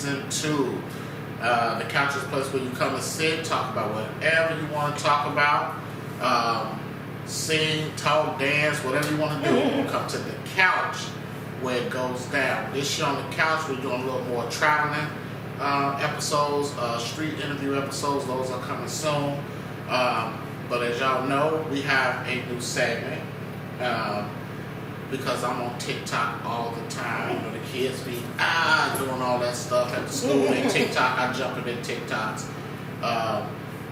Season 2. The couch is a place where you come and sit, talk about whatever you want to talk about. Sing, talk, dance, whatever you want to do. You come to the couch where it goes down. This year on the couch, we're doing a little more traveling episodes, street interview episodes. Those are coming soon. But as y'all know, we have a new segment. Because I'm on TikTok all the time. You know, the kids be doing all that stuff at the school. They TikTok, I jump in their TikToks.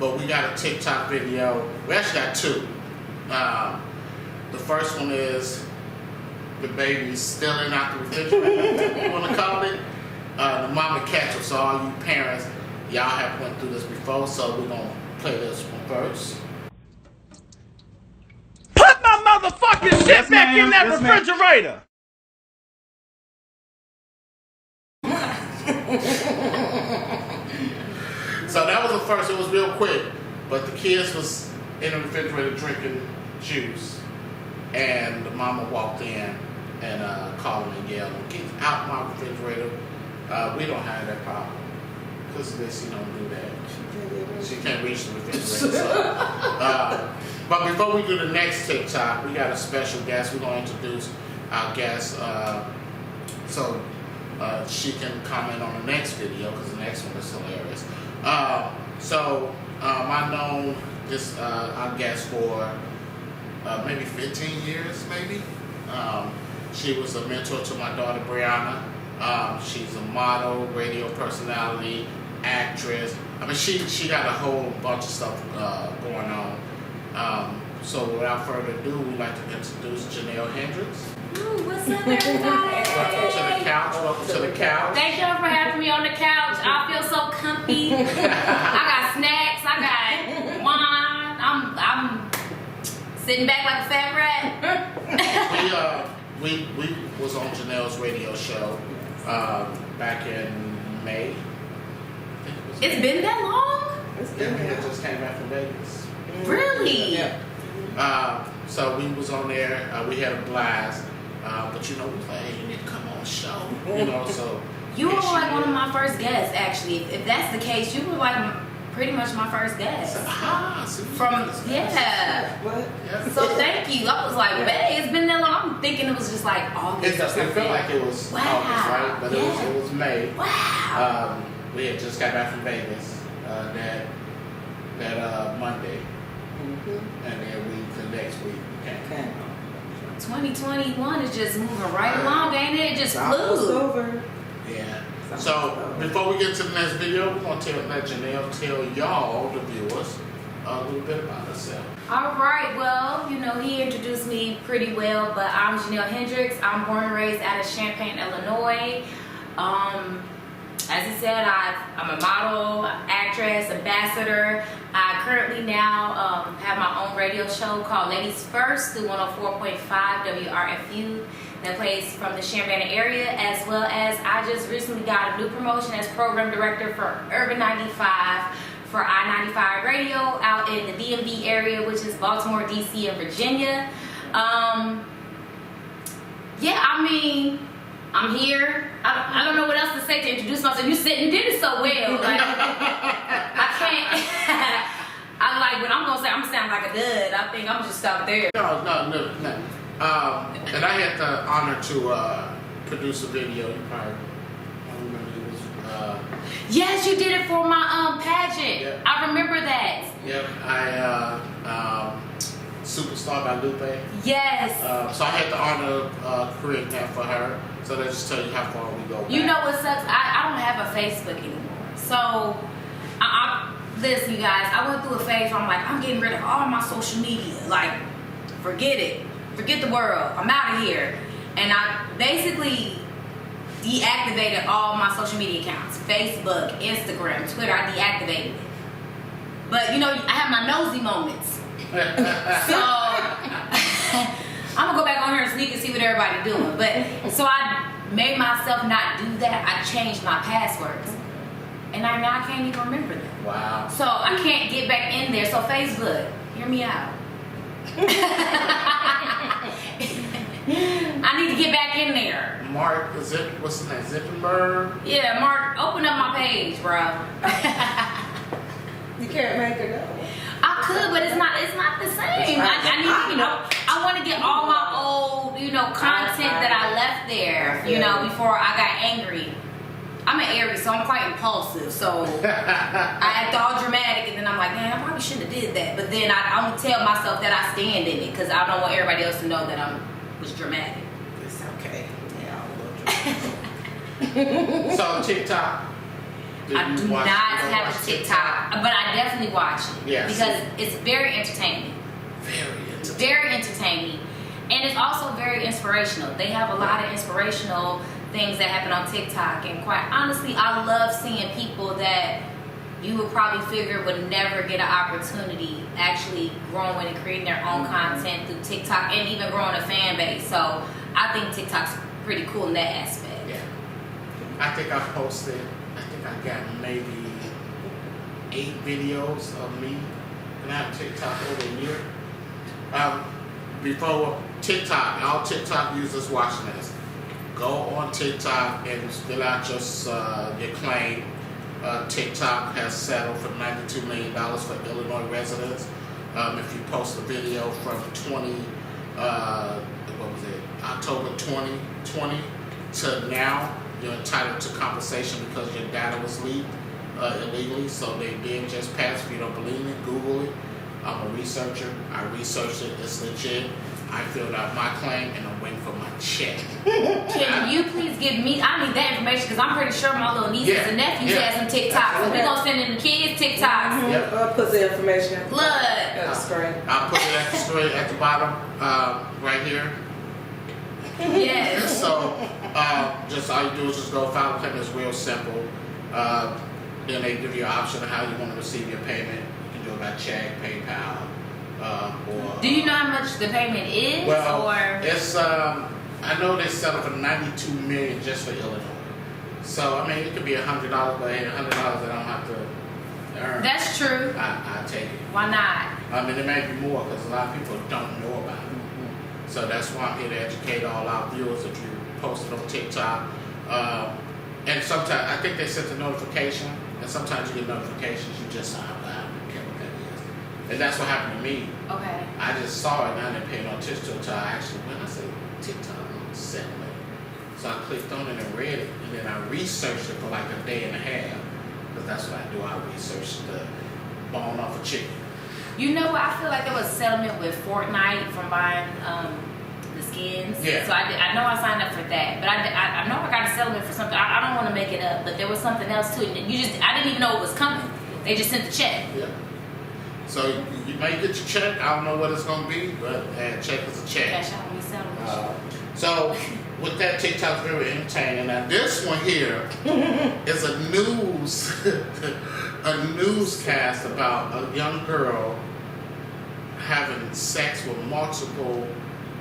But we got a TikTok video. We actually got two. The first one is the baby stealing out the refrigerator. You want to call it? The mama ketchup. So all you parents, y'all have went through this before. So we're gonna play this one first. Motherfucking shit back in that refrigerator. So that was the first. It was real quick, but the kids was in the refrigerator drinking juice, and the mama walked in and called them and yelled, "Get out my refrigerator!" We don't have that problem because Missy don't do that. She can't reach the refrigerator. So, but before we do the next TikTok, we got a special guest. We're going to introduce our guest so she can comment on the next video because the next one is hilarious. I've known this our guest for maybe 15 years, maybe. She was a mentor to my daughter Brianna. She's a model, radio personality, actress. I mean, she got a whole bunch of stuff going on. So without further ado, we'd like to introduce Jenell Hendrix. Ooh, what's up, everybody? Welcome to the couch. Welcome to the couch. Thank y'all for having me on the couch. I feel so comfy. I got snacks. I got wine. I'm sitting back like a fat rat. We was on Janelle's radio show back in May. It's been that long? Yeah, we had just came back from Vegas. Really? Yeah. So we was on there. We had a blast. But you know, we was like, hey, you need to come on the show. You know, so. You were like one of my first guests, actually. If that's the case, you were like pretty much my first guest. Yeah. What? Yeah. So thank you. I was like, man, it's been that long. I'm thinking it was just like August. It felt like it was August, right? But it was May. Wow. We had just got back from Vegas that Monday, and then the next week we came. 2021 is just moving right along, ain't it? It just flew. Over. Yeah. So before we get to the next video, we're gonna let Jenell tell y'all, the viewers, a little bit about herself. All right. Well, you know, he introduced me pretty well, but I'm Jenell Hendrix. I'm born and raised out of Champaign, Illinois. As he said, I'm a model, actress, ambassador. I currently now have my own radio show called Ladies First through 104.5 WRFU that plays from the Champaign area, as well as I just recently got a new promotion as program director for Urban 95 for I-95 Radio out in the DMV area, which is Baltimore, DC, and Virginia. Yeah, I mean, I'm here. I don't know what else to say to introduce myself. You said you did it so well. Like, I can't. I like when I'm gonna say I'm gonna sound like a dud. I think I'm just stop there. No. And I had the honor to produce a video. You probably remember it was. Yes, you did it for my pageant. Yep. I remember that. Yep. Superstar by Lupe. Yes. So I had the honor of creating that for her. So that just tell you how far we go back. You know what sucks? I don't have a Facebook anymore. So, listen, you guys, I went through a phase where I'm like, I'm getting rid of all my social media. Like, forget it. Forget the world. I'm out of here. And I basically deactivated all my social media accounts. Facebook, Instagram, Twitter, I deactivated it. But, you know, I have my nosy moments. So I'm gonna go back on here and sneak and see what everybody's doing. But so I made myself not do that. I changed my passwords, and now I can't even remember them. Wow. So I can't get back in there. So Facebook, hear me out. I need to get back in there. Mark, what's his name? Zippenberg? Yeah, Mark, open up page, bro. You can't make it up. I could, but it's not the same. I need, you know, I want to get all my old, you know, content that I left there, you know, before I got angry. I'm an Aries, so I'm quite impulsive. So I act all dramatic, and then I'm like, man, I probably shouldn't have did that. But then I'm gonna tell myself that I stand in it because I don't want everybody else to know that I was dramatic. It's okay. Yeah, So TikTok. I do not have a TikTok, but I definitely watch it. Yes. Because it's very entertaining. Very entertaining. And it's also very inspirational. They have a lot of inspirational things that happen on TikTok. And quite honestly, I love seeing people that you would probably figure would never get an opportunity actually growing and creating their own content through TikTok and even growing a fan base. So I think TikTok's pretty cool in that aspect. Yeah. I think I posted, I got maybe 8 videos of me, and I have TikTok over a year. Before TikTok, all TikTok users watching this, go on TikTok and fill out your claim. TikTok has settled for $92 million for Illinois residents. If you post a video from October 2020 to now, you're entitled to compensation because your data was leaked illegally. So they did just pass. If you don't believe it, Google it. I'm a researcher. I researched it. It's legit. I filled out my claim and I'm waiting for my check. Can you please give me? I need that information because I'm pretty sure my little nieces and nephews have some TikToks. So we're gonna send in the kids TikToks. Yep. I'll put the information Look. at the screen. I'll put it at the screen at the bottom, right here. Yes. So, just all you do is just go file a claim. It's real simple. Then they give you an option of how you want to receive your payment. You can do it by check, PayPal, or. Do you know how much the payment is? Well, or it's I know they settled for $92 million just for Illinois. So I mean, it could be $100, but hey, $100 I don't have to earn. That's true. I take it. Why not? I mean, it may be more because a lot of people don't know about it. So that's why I'm here to educate all our viewers. If you post it on TikTok, and sometimes I think they sent a notification, and sometimes you get notifications you just saw. I don't care what that is, and that's what happened to me. Okay. I just saw it and I didn't pay no attention until I actually went. I said TikTok, I'm settling. So I clicked on it and read it, and then I researched it for like a day and a half, because that's what I do. I research the bone off a chicken. You know what? I feel like there was a settlement with Fortnite from buying the skins. Yeah. So I know I signed up for that, but I know I got a settlement for something. I don't want to make it up, but there was something else too. And I didn't even know it was coming. They just sent the check. Yeah. So you may get your check. I don't know what it's gonna be, but check is a check. Cash out when we settle. So with that, TikTok's very entertaining. Now this one here is a newscast about a young girl having sex with multiple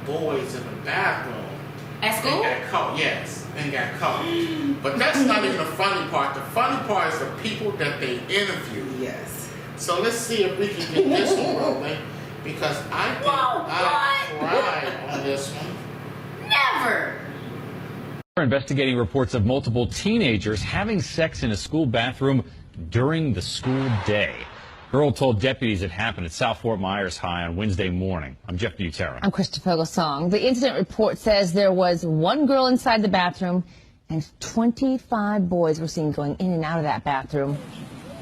boys in the bathroom. At school? And got caught. Yes, and got caught. But that's not even the funny part. The funny part is the people that they interview. Yes. So let's see if we can get this one rolling, because I think I cried on this one. Never. We're investigating reports of multiple teenagers having sex in a school bathroom during the school day. Girl told deputies it happened at South Fort Myers High on Wednesday morning. I'm Jeff Butera. I'm Christopher Gosong. The incident report says there was one girl inside the bathroom and 25 boys were seen going in and out of that bathroom.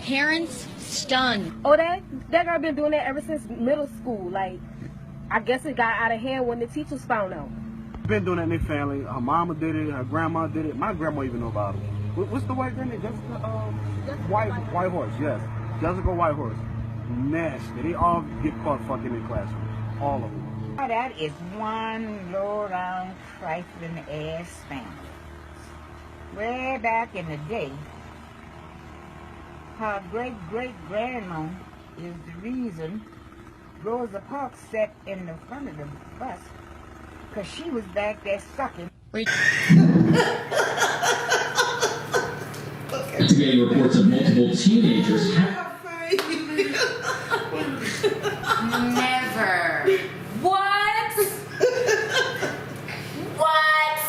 Parents stunned. Oh, that girl been doing that ever since middle school. Like, I guess it got out of hand when the teachers found out. Been doing that in their family. Her mama did it. Her grandma did it. My grandma even know about it. What's the white girl name? Jessica? White Horse. Yes, Jessica White Horse. Nasty. They all get caught fucking in classroom. All of them. That is one low-down, trifling ass family. Way back in the day, her great-great-grandma is the reason Rosa Parks sat in the front of the bus, because she was back there sucking. Investigating reports of multiple teenagers. Never. What? What?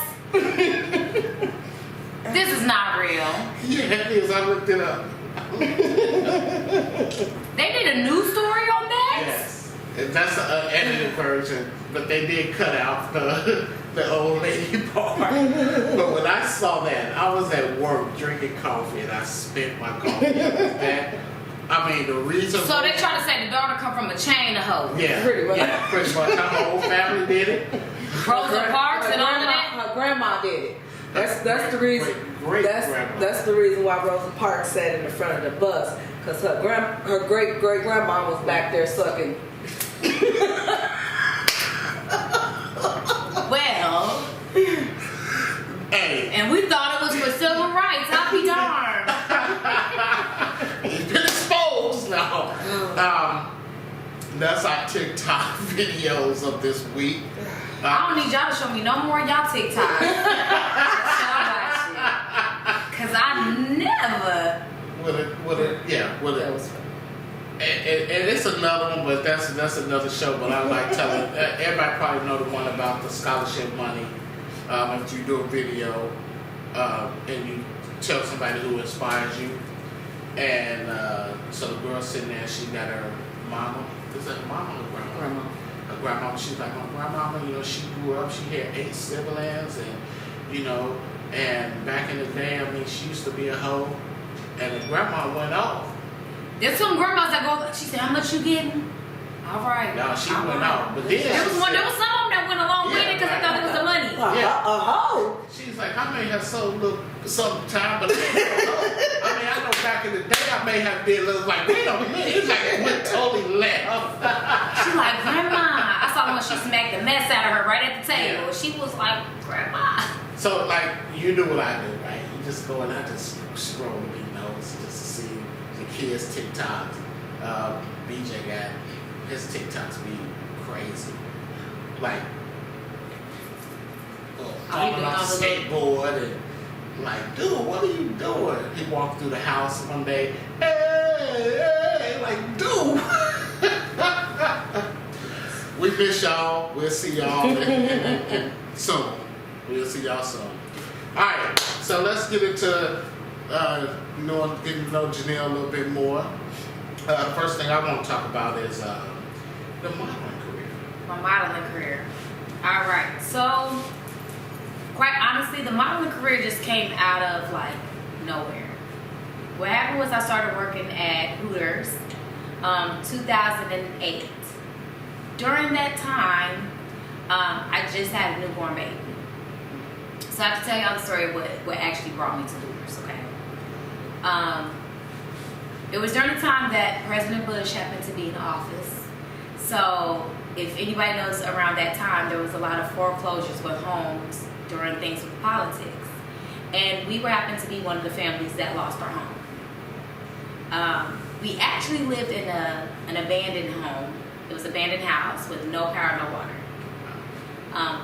This is not real. Yeah. That is, I looked it up. They did a news story on that? Yes. That's an edited version, but they did cut out the old lady part. But when I saw that, I was at work drinking coffee and I spent my coffee. That, I mean, the reason. So they try to say the daughter come from a chain of hoes. Yeah, Pretty much. yeah, pretty much. How the whole family did it. Rosa Parks and all of that. Her grandma did it. That's the reason. Great grandma. That's the reason why Rosa Parks sat in the front of the bus, because her great grandma was back there sucking. Well, Hey, and we thought it was for civil rights. I'll be darned. you've been exposed now. That's our TikTok videos of this week. I don't need y'all to show me no more of y'all TikTok. Cause I never. That was fun. And it's another one, but that's another show. But I like telling everybody probably know the one about the scholarship money. If you do a video and you tell somebody who inspires you, and so the girl sitting there, she got her mama. Is that her mama or grandma? Grandma. Her grandma. She's like, my grandmama. She grew up. She had 8 siblings, and and back in the day, I mean, she used to be a hoe, and the grandma went off. There's some grandmas that go. She said, "How much you getting?" All right. No, she went off, but then There was some of them that went along with it because they thought it was the money. Yeah. A hoe. She's like, I may have sold a little sometime, but I mean, I know back in the day, I may have been a little like, wait a minute, it's like it went totally left. She's like, Grandma. I saw when she smacked the mess out of her right at the table. Yeah. She was like, Grandma. So like, you do what I do, right? You just go and I just scroll your notes just to see the kids' TikToks. BJ got his TikToks be crazy, like falling off the skateboard and like, dude, what are you doing? He walked through the house one day, hey, like, dude. We miss y'all. We'll see y'all and soon. We'll see y'all soon. All right, so let's get into getting to know Jenell a little bit more. The first thing I want to talk about is the modeling career. My modeling career. All right. So, quite honestly, the modeling career just came out of like nowhere. What happened was I started working at Hooters, 2008. During that time, I just had a newborn baby. So I have to tell y'all the story of what actually brought me to Hooters. Okay. It was during the time that President Bush happened to be in office. So if anybody knows, around that time, there was a lot of foreclosures with homes during things with politics. And we happened to be one of the families that lost our home. We actually lived in an abandoned home. It was an abandoned house with no power, no water.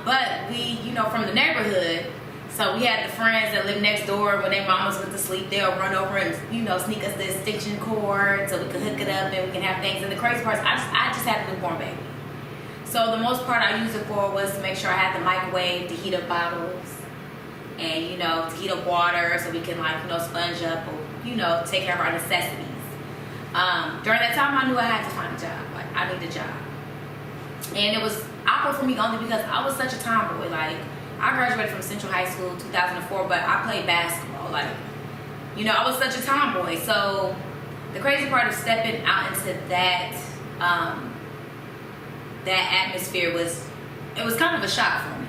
But we, from the neighborhood, so we had the friends that lived next door. When their mamas went to sleep, they'll run over and sneak us the extension cord so we could hook it up and we can have things. And the crazy part is I just had a newborn baby. So the most part I used it for was to make sure I had the microwave to heat up bottles and to heat up water so we can sponge up or take care of our necessities. During that time I knew I had to find a job. Like I need a job. And it was awkward for me only because I was such a tomboy. Like I graduated from Central High School 2004, but I played basketball. Like, I was such a tomboy. So the crazy part of stepping out into that that atmosphere was kind of a shock for me.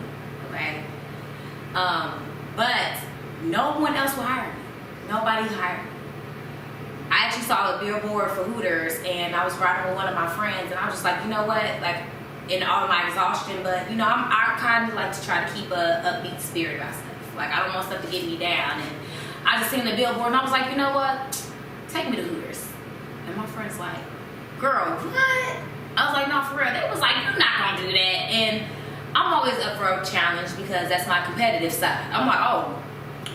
Okay. But no one else will hire me. Nobody hired me. I actually saw a billboard for Hooters, and I was riding with one of my friends, and I was just like, you know what, like. In all my exhaustion, but I kind of like to try to keep a upbeat spirit about stuff. Like I don't want stuff to get me down, and I just seen the billboard, and I was like, you know what? Take me to Hooters. And my friend's like, girl, what? I was like, no, for real. They was like, you're not gonna do that. And I'm always up for a challenge because that's my competitive side. I'm like, oh,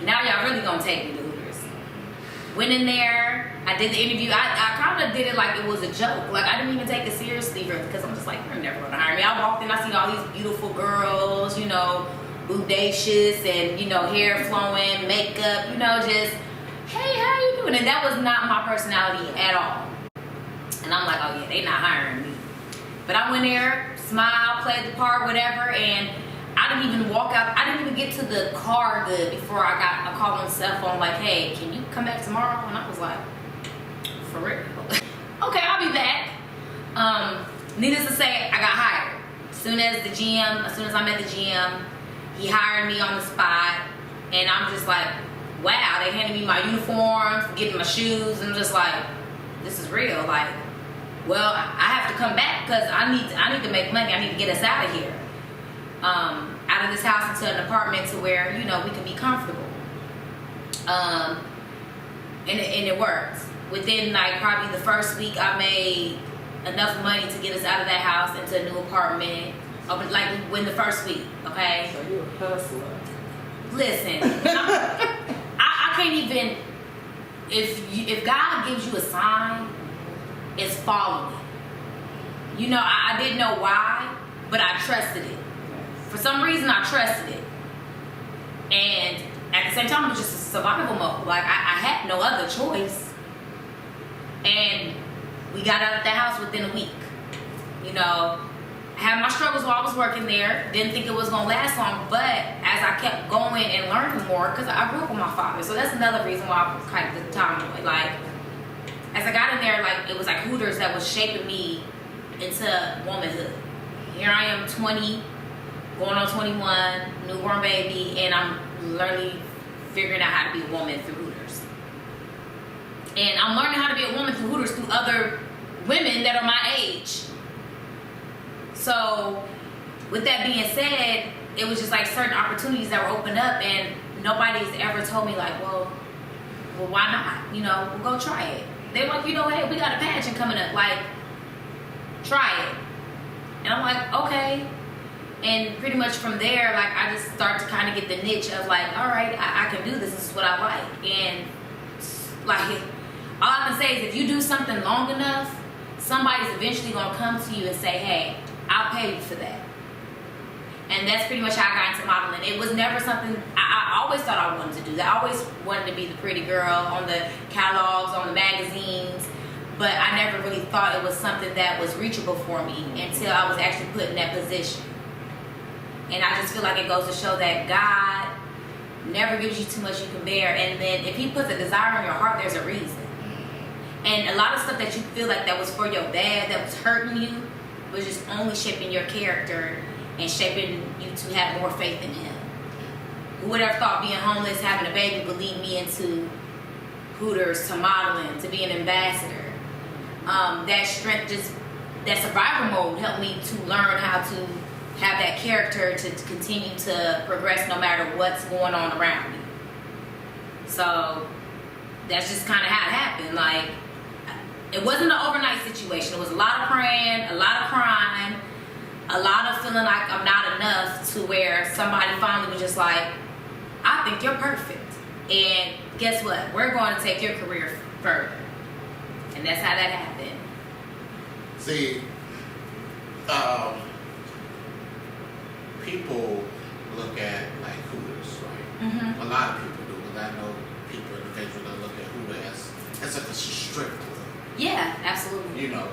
now y'all really gonna take me to Hooters. Went in there. I did the interview. I kind of did it like it was a joke. Like, I didn't even take it seriously because I'm just like, you're never going to hire me. I walked in, I seen all these beautiful girls, bodacious and, hair flowing, makeup, just, hey, and that was not my personality at all. And I'm like, oh yeah, they not hiring me. But I went there, smiled, played the part, whatever, and I didn't even walk out. I didn't even get to the car good before I got a call on the cell phone like, hey, can you come back tomorrow? And I was like, for real? Okay, I'll be back. Needless to say, I got hired. As soon as I met the GM, he hired me on the spot, and I'm just like, wow, they handed me my uniforms, getting my shoes, and I'm just like, this is real. Like, well, I have to come back because I need to make money. I need to get us out of here, out of this house into an apartment to where, you know, we can be comfortable. And it worked. Within like probably the first week, I made enough money to get us out of that house into a new apartment. Like within the first week, okay? So you're a hustler. Listen, I can't even. If God gives you a sign, it's follow it. You know, I didn't know why, but I trusted it. For some reason, I trusted it. And at the same time, it was just a survival mode. Like, I had no other choice. And we got out of the house within a week. You know, I had my struggles while I was working there. Didn't think it was going to last long. But as I kept going and learning more, because I grew up with my father. So that's another reason why I was kind of the tomboy. Like, as I got in there, like, it was like Hooters that was shaping me into womanhood. Here I am, 20, going on 21, newborn baby, and I'm literally figuring out how to be a woman through Hooters. And I'm learning how to be a woman through Hooters through other women that are my age. So, with that being said, it was just like certain opportunities that were opened up, and nobody's ever told me like, well, why not? You know, we'll go try it. They were like, you know, hey, we got a pageant coming up, like, try it. And I'm like, okay. And pretty much from there, like, I just start to kind of get the niche of like, all right, I can do this. This is what I like. And like, all I can say is if you do something long enough, somebody's eventually going to come to you and say, hey, I'll pay you for that. And that's pretty much how I got into modeling. It was never something, I always thought I wanted to do that. I always wanted to be the pretty girl on the catalogs, on the magazines. But I never really thought it was something that was reachable for me until I was actually put in that position. And I just feel like it goes to show that God never gives you too much you can bear. And then if he puts a desire in your heart, there's a reason. And a lot of stuff that you feel like that was for your bad, that was hurting you, was just only shaping your character and shaping you to have more faith in him. Who would have thought being homeless, having a baby would lead me into Hooters, to modeling, to be an ambassador. That strength, just that survival mode helped me to learn how to have that character to continue to progress no matter what's going on around me. So that's just kind of how it happened. Like, it wasn't an overnight situation. It was a lot of praying, a lot of crying, a lot of feeling like I'm not enough, to where somebody finally was just like, I think you're perfect. And guess what? We're going to take your career further. And that's how that happened. See, people look at like Hooters, right? Mm-hmm. A lot of people do, because I know people individually that look at Hooters as like a strip club. Yeah, absolutely. You know,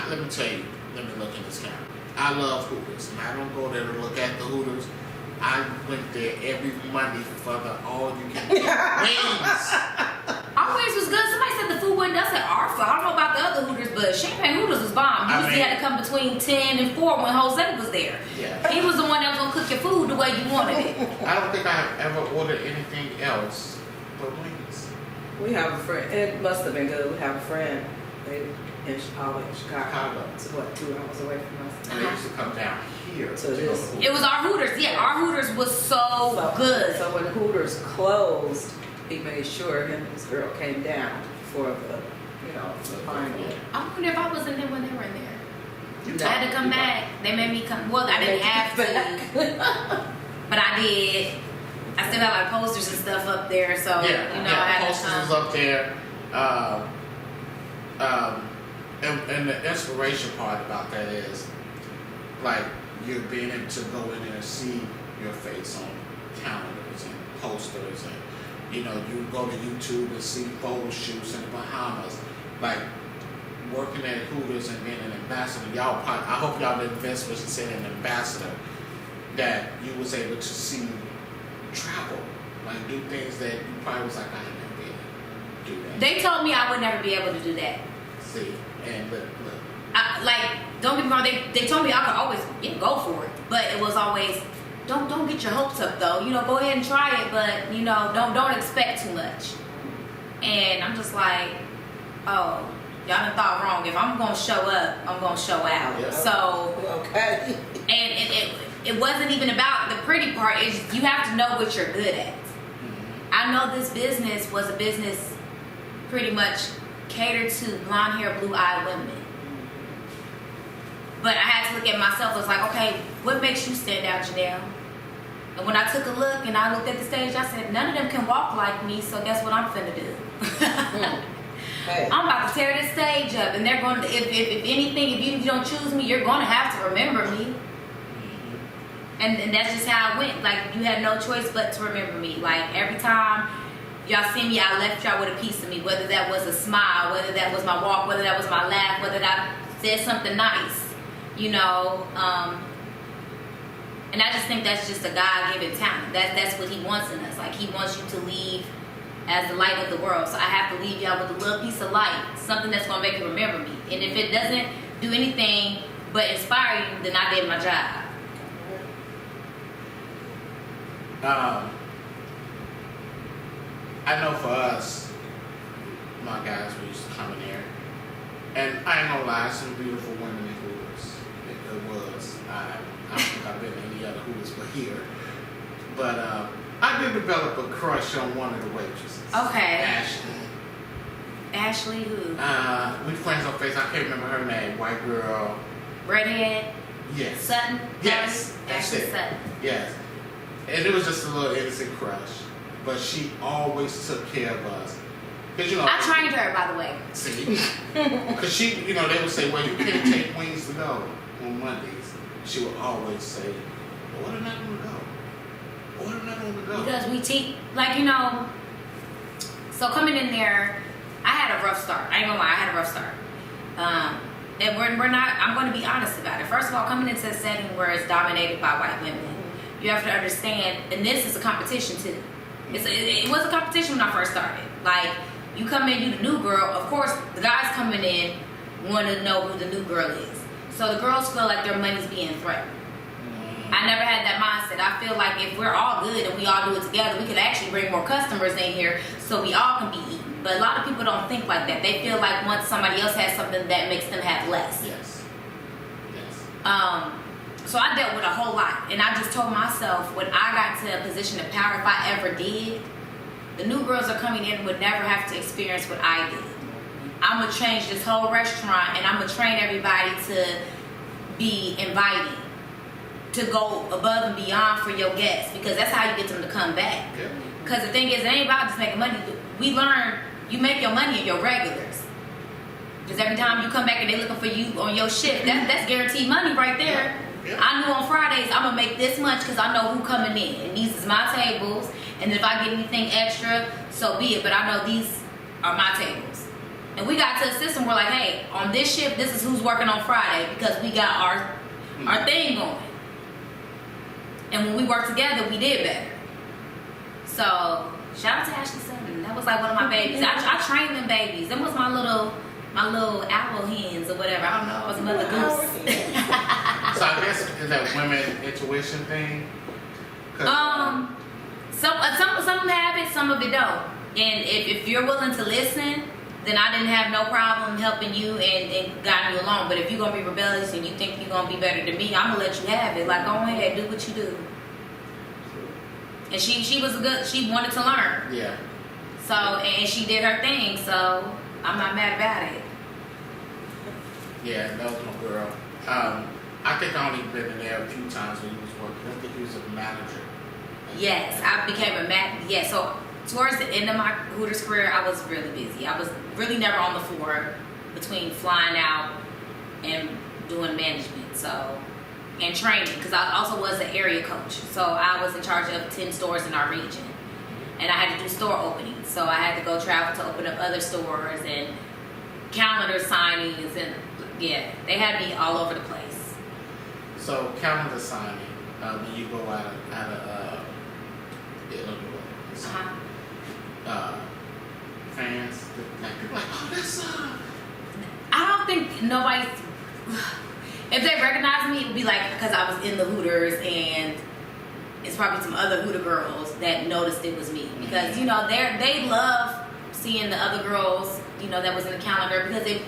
let me tell you, let me look in this camera. I love Hooters, and I don't go there to look at the Hooters. I went there every Monday for the all-you-can-eat wings. Our wings was good. Somebody said the food wasn't. I said our food. I don't know about the other Hooters, but Champagne Hooters was bomb. You usually had to come between 10 and 4 when Jose was there. Yeah. He was the one that was gonna cook your food the way you wanted it. I don't think I have ever ordered anything else but wings. We have a friend. It must have been good. We have a friend. They in Chicago. It's what, 2 hours away from us. And they used to come down here to go to Hooters. It was our Hooters. Yeah, our Hooters was so good. So when Hooters closed, he made sure him and his girl came down for the, the final. I wonder if I was in there when they were in there. I had to come No. back. They made me come. Well, I didn't have to, but I did. I still got like posters and stuff up there, so I had posters to was come. up there. And the inspiration part about that is, like, you're being able to go in there and see your face on calendars and posters and You know, you go to YouTube and see photo shoots in the Bahamas, like working at Hooters and being an ambassador. Y'all, I hope y'all didn't invest what you said an ambassador, that you was able to see travel, like do things that you probably was like, I ain't never be able to do that. They told me I would never be able to do that. See, and look. Don't get me wrong, they told me I could always go for it, but it was always don't get your hopes up though. You know, go ahead and try it, but you know, don't expect too much. And I'm just like, oh, y'all done thought wrong. If I'm gonna show up, I'm gonna show out. Yeah. So Okay. and it wasn't even about the pretty part. It's just, you have to know what you're good at. Mm-hmm. I know this business was a business pretty much catered to blonde hair, blue eyed women. But I had to look at myself. I was like, okay, what makes you stand out, Jenell? And when I took a look and I looked at the stage, I said, none of them can walk like me, so guess what I'm finna do? Hey. I'm about to tear this stage up, and they're going to, if anything, if you don't choose me, you're going to have to remember me. And that's just how it went. Like, you had no choice but to remember me. Like, every time y'all see me, I left y'all with a piece of me, whether that was a smile, whether that was my walk, whether that was my laugh, whether that said something nice. You know, and I just think that's just a God-given talent. That's what he wants in us. Like, he wants you to leave as the light of the world. So I have to leave y'all with a little piece of light, something that's going to make you remember me. And if it doesn't do anything but inspire you, then I did my job. I know for us, my guys, we used to come in there, and I ain't gonna lie, some beautiful women in Hooters. It was. I don't think I've been to any other Hooters but here. But I did develop a crush on one of the waitresses. Okay. Ashley. Ashley who? We friends on Facebook. I can't remember her name. White girl. Redhead? Yes. Sutton? Yes. That's Ashley it. Sutton. Yes. And it was just a little innocent crush. But she always took care of us. Cause, you know, I trained her, by the way. See? Because she, you know, they would say, well, you can't take wings to go on Mondays. She would always say, well, what am I going to go? What am I going to go? Because we teach, like, you know, so coming in there, I had a rough start. I ain't gonna lie, I had a rough start. And we're not, I'm going to be honest about it. First of all, coming into a setting where it's dominated by white women, you have to understand, and this is a competition too. It was a competition when I first started. Like, you come in, you the new girl. Of course, the guys coming in want to know who the new girl is. So the girls feel like their money's being threatened. I never had that mindset. I feel like if we're all good and we all do it together, we could actually bring more customers in here so we all can be eaten. But a lot of people don't think like that. They feel like once somebody else has something, that makes them have less. Yes. So I dealt with a whole lot. And I just told myself, when I got to a position of power, if I ever did, the new girls are coming in would never have to experience what I did. I'm going to change this whole restaurant, and I'm going to train everybody to be inviting, to go above and beyond for your guests, because that's how you get them to come back. Because the thing is, it ain't about just making money. We learn you make your money in your regulars. Because every time you come back and they looking for you on your shift, that's guaranteed money right there. I knew on Fridays I'm going to make this much because I know who coming in. And these is my tables. And if I get anything extra, so be it. But I know these are my tables. And we got to a system where, like, hey, on this shift, this is who's working on Friday because we got our thing going. And when we worked together, we did better. So, shout out to Ashley Sutton. That was like one of my babies. I trained them babies. Them was my little owl hens or whatever. I don't know. I was a mother goose. So I guess is that women intuition thing? Some of them have it, some of it don't. And if you're willing to listen, then I didn't have no problem helping you and guiding you along. But if you're gonna be rebellious and you think you're gonna be better than me, I'm gonna let you have it. Like, go ahead, do what you do. And she wanted to learn. Yeah. So, and she did her thing, so I'm not mad about it. Yeah, that was my girl. I think I only been in there a few times when he was working. I think he was a manager. Yes, I became a manager. Yeah, so towards the end of my Hooters career, I was really busy. I was really never on the floor between flying out and doing management. So, and training, because I also was an area coach. So I was in charge of 10 stores in our region. and I had to do store openings. So I had to go travel to open up other stores and calendar signings, and yeah, they had me all over the place. So calendar signing, when you go out of Illinois, fans, like people like, oh, that's I don't think nobody's. If they recognize me, it would be like because I was in the Hooters, and it's probably some other Hooter girls that noticed it was me, because you know they love seeing the other girls, you know, that was in the calendar, because it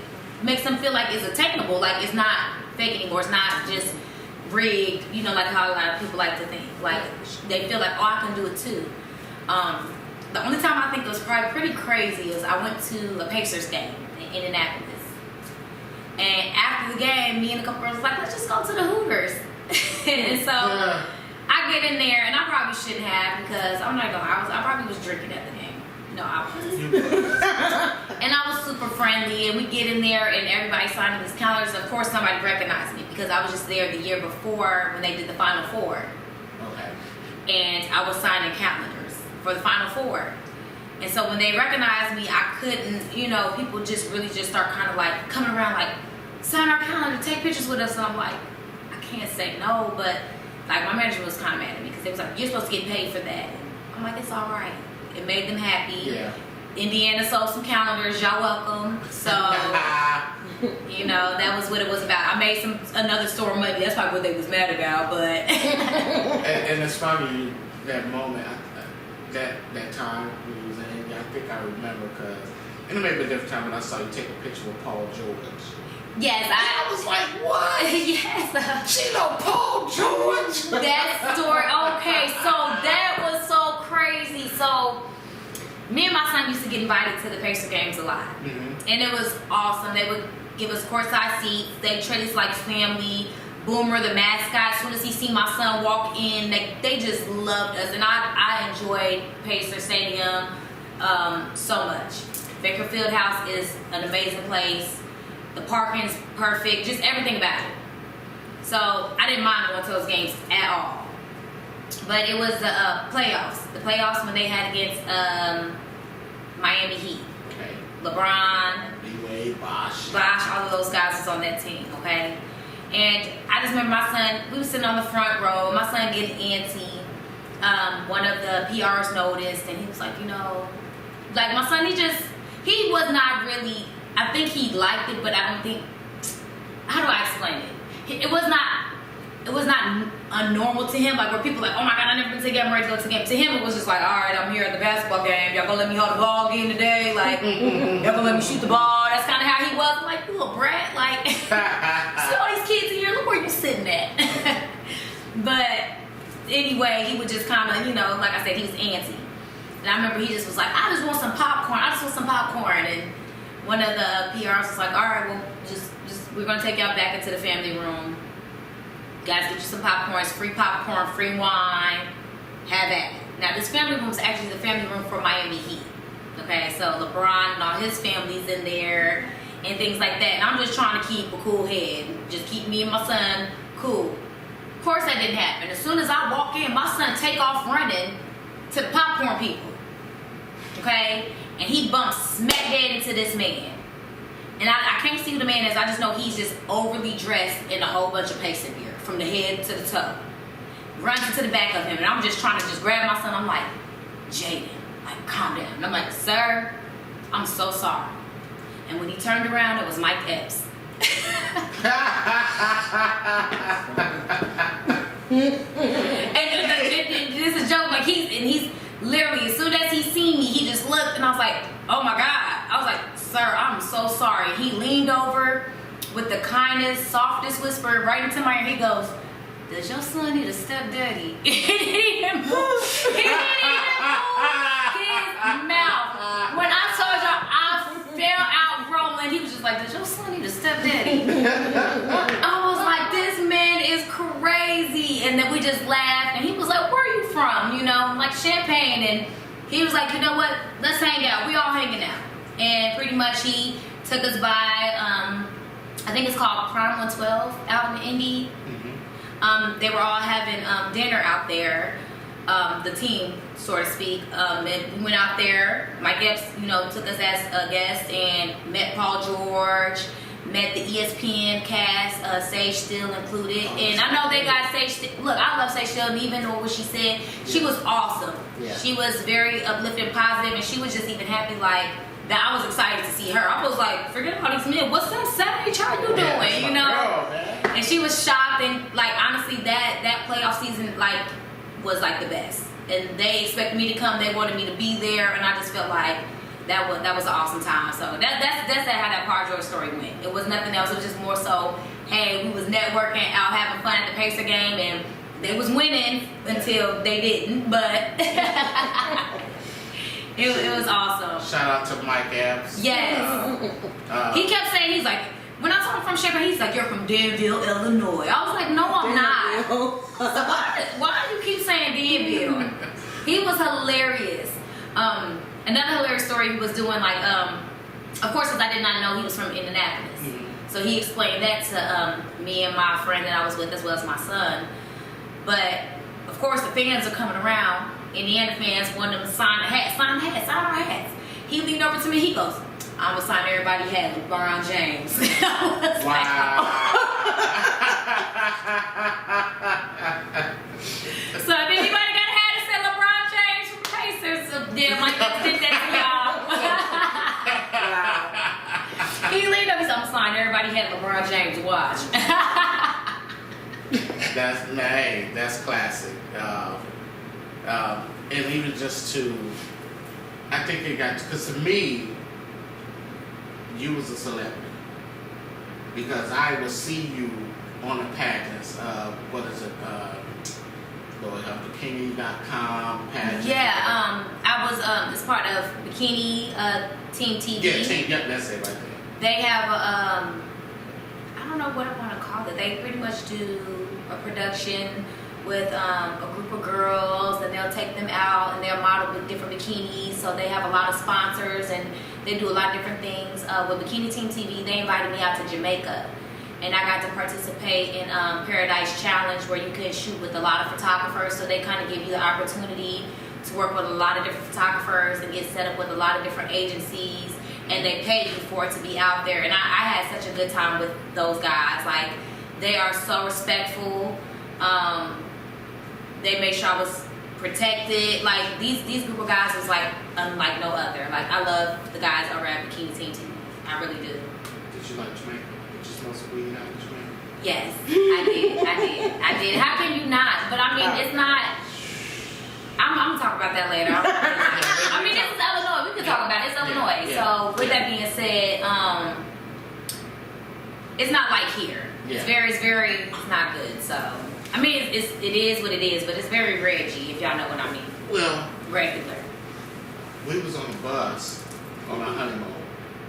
makes them feel like it's attainable, like it's not fake anymore, it's not just rigged, you know, like how a lot of people like to think, like they feel like, oh, I can do it too. The only time I think it was probably pretty crazy is I went to a Pacers game in Indianapolis, and after the game, me and a couple girls was like, let's just go to the Hooters. And so I get in there, and I probably shouldn't have, because I'm not gonna lie, I probably was drinking at the game. No, I was. And I was super friendly, and we get in there, and everybody signing these calendars. Of course, somebody recognized me because I was just there the year before when they did the Final Four. okay. And I was signing calendars for the Final Four. And so when they recognized me, I couldn't, you know, people just really just start kind of like coming around like, sign our calendar, take pictures with us. And I'm like, I can't say no, but like my manager was kind of mad at me because they was like, you're supposed to get paid for that. And I'm like, it's all right. It made them happy. Yeah. Indiana sold some calendars, y'all welcome. So, you know, that was what it was about. I made another store money. That's probably what they was mad about, but. and it's funny, that moment, that time when you was in, I think I remember, because, and it may be a different time when I saw you take a picture with Paul George. Yes, I was like, what? Yes. She know Paul George? That story, okay, so that was so crazy. So, me and my son used to get invited to the Pacer games a lot. Mm-hmm. And it was awesome. They would give us courtside seats. They treat us like family. Boomer, the mascot, as soon as he see my son walk in, they just loved us. And I enjoyed Pacer Stadium so much. Baker Fieldhouse is an amazing place. The parking's perfect. Just everything about it. So I didn't mind going to those games at all. But it was the playoffs. The playoffs when they had against Miami Heat. Okay. LeBron, B-Wade, Bosh, all of those guys was on that team, okay? And I just remember my son, we were sitting on the front row, my son getting antsy. One of the PRs noticed, and he was like, you know, like my son, he was not really, I think he liked it, but I don't think, how do I explain it? It was not unnormal to him, like where people like, oh my God, I never been to a game, I'm ready to go to a game. To him, it was just like, all right, I'm here at the basketball game. Y'all gonna let me hold the ball again today? Like, y'all gonna let me shoot the ball? That's kind of how he was. I'm like, you little brat. Like, see all these kids in here, look where you sitting at. But anyway, he would just kind of, you know, like I said, he was antsy. And I remember he just was like, I just want some popcorn. And one of the PRs was like, all right, well, just we're gonna take y'all back into the family room. Guys, get you some popcorn. It's free popcorn, free wine. Have at it. Now, this family room is actually the family room for Miami Heat. Okay, so LeBron and all his family's in there and things like that. And I'm just trying to keep a cool head. Just keep me and my son cool. Of course, that didn't happen. As soon as I walk in, my son take off running to the popcorn people. Okay? And he bumps smack dead into this man. And I can't see who the man is. I just know he's just overly dressed in a whole bunch of Pacer gear from the head to the toe. Runs into the back of him, and I'm just trying to just grab my son. I'm like, Jaden, like, calm down. And I'm like, sir, I'm so sorry. And when he turned around, it was Mike Epps. And this is a joke. Like he's literally, as soon as he seen me, he just looked, and I was like, oh my God. I was like, sir, I'm so sorry. He leaned over with the kindest, softest whisper right into my ear. He goes, does your son need a stepdaddy? He didn't even move. He didn't even move his mouth. When I told y'all, I fell out rolling. He was just like, does your son need a stepdaddy? I was like, this man is crazy. And then we just laughed. And he was like, where are you from? You know, like Champaign. And he was like, you know what? Let's hang out. We all hanging out. And pretty much he took us by, I think it's called Prime 112 out in Indy. Mm-hmm. They were all having dinner out there. the team, so to speak. And we went out there. Mike Epps, took us as a guest and met Paul George, met the ESPN cast, Sage Steele included. And I know they got Sage Steele. Look, I love Sage Steele, and even though what she said, she was awesome. Yeah. She was very uplifting, positive, and she was just even happy, like, that I was excited to see her. I was like, forget about these men. What's that 70 chart you doing? Girl, And she was shocked, and like honestly, that playoff season was like the best. And they expected me to come. They wanted me to be there, and I just felt like that was an awesome time. So that's how that Paul George story went. It was nothing else. It was just more so, hey, we was networking, out having fun at the Pacer game, and they was winning until they didn't. But it was awesome. Shout out to Mike Epps. Yes. He kept saying, he's like, when I told him from Shaper, he's like, you're from Danville, Illinois. I was like, no, I'm not. So why do you keep saying Danville? He was hilarious. Another hilarious story he was doing, like, of course, because I did not know he was from Indianapolis. Mm-hmm. So he explained that to me and my friend that I was with, as well as my son. But, of course, the fans are coming around. Indiana fans wanted them to sign our hats. He leaned over to me, he goes, I'm going to sign everybody hat, LeBron James. Wow. So if anybody got a hat that said LeBron James from Pacers, so yeah, Mike did that to y'all. Wow. He leaned over, he said, I'm going to sign everybody hat LeBron James, watch. That's classic. And even just to, I think it got, because to me, you was a celebrity. Because I would see you on the pageants, what is it, bikini.com pageant. Yeah, I was this part of Bikini Team TV. Yeah, that's it right there. They have I don't know what I want to call it. They pretty much do a production with a group of girls, and they'll take them out and they'll model with different bikinis. So they have a lot of sponsors, and they do a lot of different things. With Bikini Team TV, they invited me out to Jamaica, and I got to participate in Paradise Challenge, where you can shoot with a lot of photographers. So they kind of give you the opportunity to work with a lot of different photographers and get set up with a lot of different agencies, and they pay you for it to be out there. And I had such a good time with those guys. Like, they are so respectful. They made sure I was protected. Like, these group of guys was like unlike no other. Like, I love the guys over at Bikini Team TV. I really do. Did you like Jamaica? Did you smoke some weed out in Jamaica? Yes, I did. How can you not? But I mean, it's not. I'm gonna talk about that later. I mean, this is Illinois. We can talk about it. It's Illinois. Yeah. So with that being said, it's not like here. Yeah. It's not good. So I mean, it is what it is, but it's very Reggie, if y'all know what I mean. Well, regular. We was on the bus on our honeymoon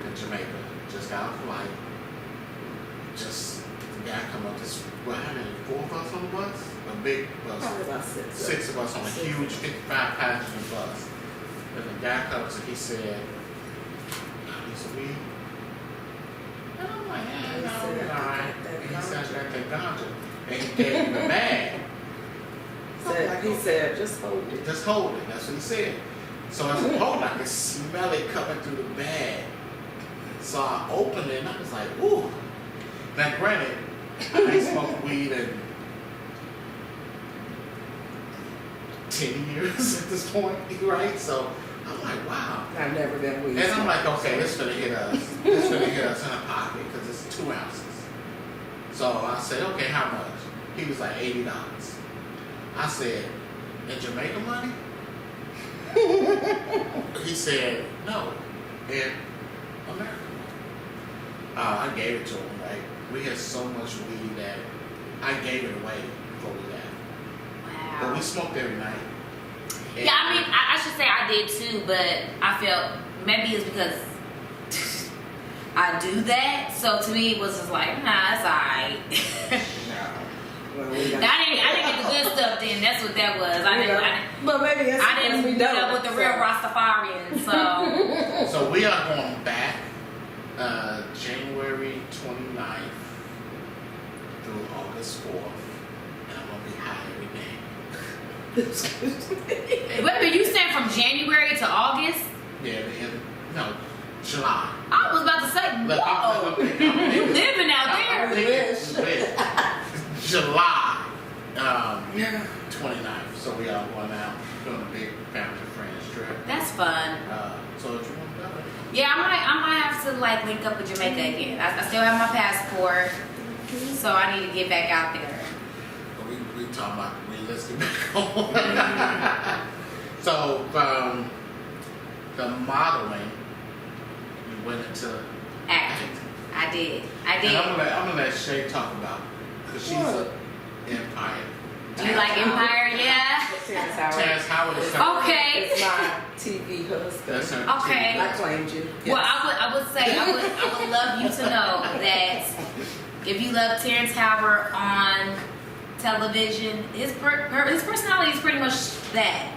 in Jamaica. Just got off flight. Just the guy come up. How many? 4 of us on the bus? A big bus. Probably about 6. 6 of us on a huge 55 passenger bus. And the guy comes and he said, "Need some weed?" And I'm like, "Yeah, no, we're all right." And he said, "I got that ganja." And he gave me the bag. He said, just hold it. Just hold it. That's what he said. So as I'm holding, I could smell it coming through the bag. So I opened it and I was like, ooh. Now granted, I ain't smoked weed in 10 years at this point, right? So I'm like, wow. I've never been weed. And I'm like, okay, this is gonna hit us. This is gonna hit us in a pocket because it's 2 ounces. So I said, okay, how much? He was like $80. I said, in Jamaica money? He said, no, in American money. I gave it to him, right? We had so much weed that I gave it away before we left. Wow. But we smoked every night. And Yeah, I mean, I should say I did too, but I felt maybe it's because I do that. So to me, it was just like, nah, it's alright. Well, I didn't get the good stuff then. That's what that was. But maybe that's I didn't we meet up with the real Rastafarians. So So we are going back January 29th through August 4th. And I'm going to be high every day. Wait a minute, you saying from January to August? Yeah, no, July. I was about to say, Look, whoa. You living out I there. think it's July 29th. So we all going out doing a big family friends trip. That's fun. So if you want to go, Yeah, I might have to like link up with Jamaica again. I still have my passport, so I need to get back out there. we talking about realistic back home. So from the modeling, you went into Acting. I did. And I'm gonna let Shay talk about because she's an Empire. Do you like Empire? Yeah. Terrence Howard is her. Okay. It's my TV husband. That's her. Okay. TV. I claimed you. Well, I would say I would love you to know that if you love Terrence Howard on television, his personality is pretty much that.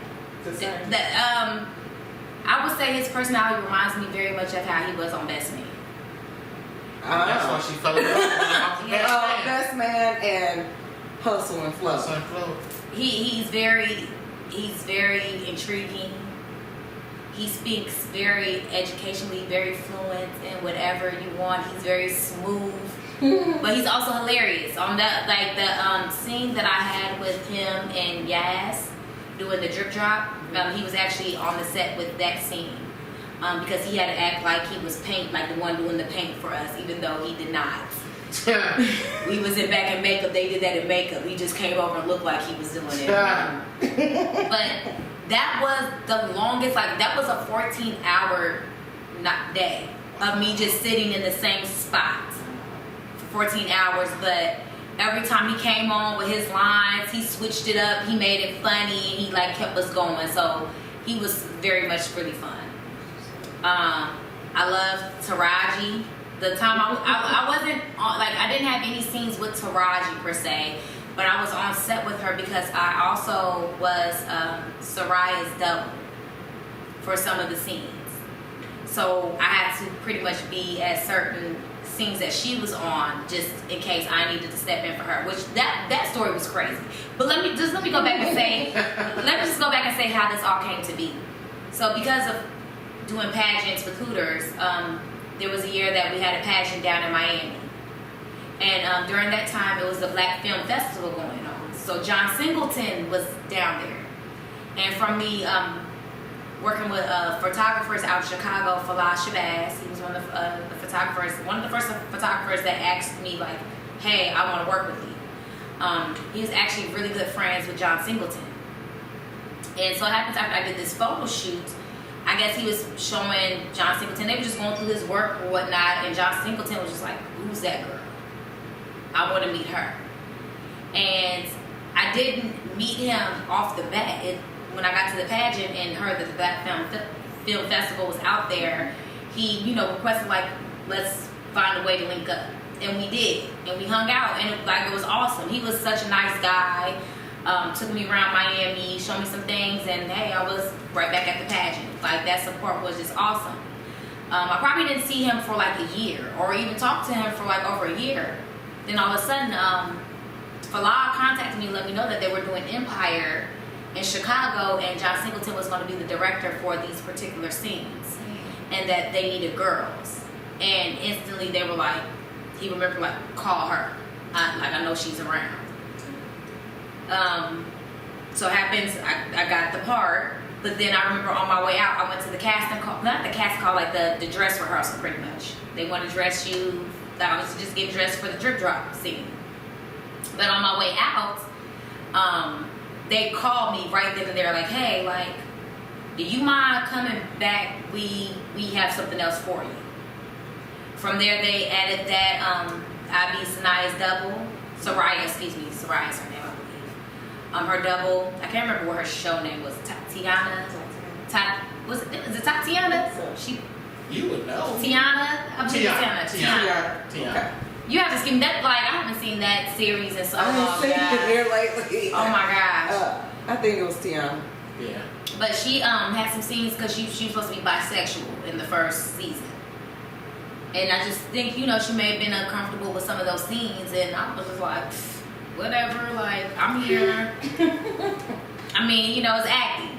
I would say his personality reminds me very much of how he was on Best Man. That's why she fell in love with him. Best Man and Hustle and Flow. Hustle and Flow. He's very intriguing. He speaks very educationally, very fluent in whatever you want. He's very smooth, but he's also hilarious. On that, like the scene that I had with him and Yaz doing the drip drop, he was actually on the set with that scene because he had to act like he was like the one doing the paint for us, even though he did not. We was back in makeup. They did that in makeup. He just came over and looked like he was doing it. But that was the longest. Like that was a 14-hour day of me just sitting in the same spot for 14 hours. But every time he came on with his lines, he switched it up. He made it funny. He like kept us going. So he was very much really fun. I love Taraji. The time I wasn't on, like I didn't have any scenes with Taraji per se, but I was on set with her because I also was Soraya's double for some of the scenes. So I had to pretty much be at certain scenes that she was on just in case I needed to step in for her. Which that story was crazy. But let me go back and say how this all came to be. So because of doing pageants with Hooters, there was a year that we had a pageant down in Miami. And during that time, it was the Black Film Festival going on. So John Singleton was down there. And from me working with photographers out of Chicago, Falah Shabazz, he was one of the first photographers that asked me, like, hey, I want to work with you. He was actually really good friends with John Singleton. And so it happens after I did this photo shoot, I guess he was showing John Singleton. They were just going through his work or whatnot, and John Singleton was just like, who's that girl? I want to meet her. And I didn't meet him off the bat. When I got to the pageant and heard that the Black Film Festival was out there, he, requested, like, let's find a way to link up. And we did. And we hung out, and it was awesome. He was such a nice guy. Took me around Miami, showed me some things, and hey, I was right back at the pageant. Like, that support was just awesome. I probably didn't see him for like a year, or even talk to him for like over a year. Then all of a sudden, Falah contacted me and let me know that they were doing Empire in Chicago, and John Singleton was going to be the director for these particular scenes, and that they needed girls. And instantly they were like, he remembered, like, call her. I know she's around. So it happens, I got the part, but then I remember on my way out, I went to the casting call, not the casting call, like the dress rehearsal pretty much. They want to dress you, I was just getting dressed for the drip drop scene. But on my way out, they called me right then and there, like, hey, like, do you mind coming back? We have something else for you. From there, they added that I be Sanaya's double. Soraya's her name, I believe. Her double, I can't remember what her show name was. Tiana? Is it Tatiana? You would know. Tiana? I believe Tiana. Okay. You have to skim that, like, I haven't seen that series in so long. I haven't seen it here lately. Oh my gosh. I think it was Tiana. Yeah. But she had some scenes because she was supposed to be bisexual in the first season. And I just think, she may have been uncomfortable with some of those scenes, and I was just like, whatever, like, I'm here. I mean, you know, it's acting,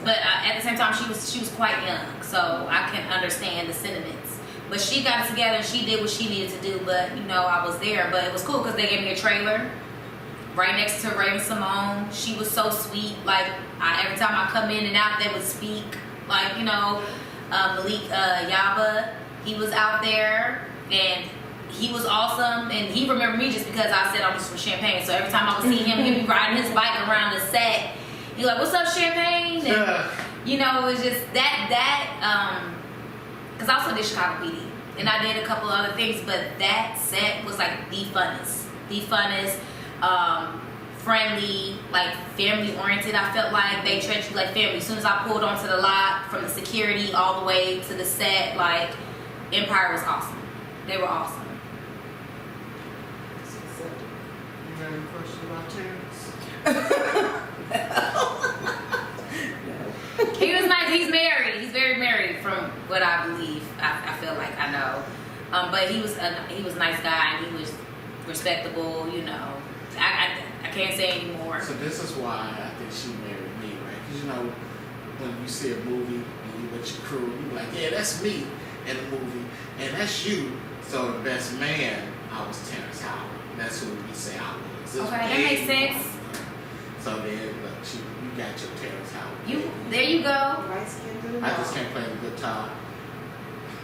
but at the same time, she was quite young, so I can understand the sentiments. But she got it together and she did what she needed to do. But you know, I was there, but it was cool because they gave me a trailer right next to Raven Simone. She was so sweet. Like every time I come in and out, they would speak. Like, you know, Malik Yaba, he was out there and he was awesome. And he remembered me just because I said I was from Champaign. So every time I would see him, he'd be riding his bike around the set. He's like, "What's up, Champagne?" And you know, it was just that. Because I also did Chicago PD and I did a couple other things, but that set was like the funnest. Friendly, like family oriented. I felt like they treated you like family. As soon as I pulled onto the lot, from the security all the way to the set, like Empire was awesome. They were awesome. You got any questions about Terrence? He was nice. He's married. He's very married, from what I believe. I feel like I know. But he was a nice guy and he was respectable. You know, I can't say anymore. So this is why I think she married me, right? Because you know, when you see a movie and you with your crew, you're like, yeah, that's me in the movie, and that's you. So the best man, I was Terrence Howard. That's who we say I was. Okay, that makes sense. So then, look, you got your Terrence Howard. There you go. I just can't play the guitar.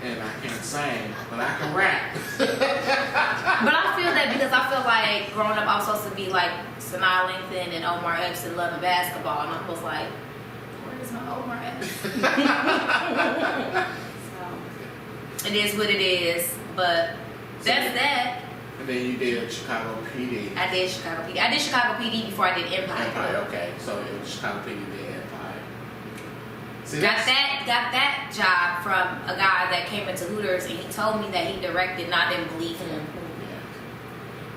And I can't sing, but I can rap. But I feel that because I feel like growing up, I was supposed to be like Sanaa Lathan and Omar Epps and loving basketball, and I was like, where is my Omar Epps? So, it is what it is, but that's that. And then you did Chicago PD. I did Chicago PD. I did Chicago PD before I did Empire. Empire, okay. So it was Chicago PD, then Empire. See, got that job from a guy that came into Hooters, and he told me that he directed, and I didn't believe him.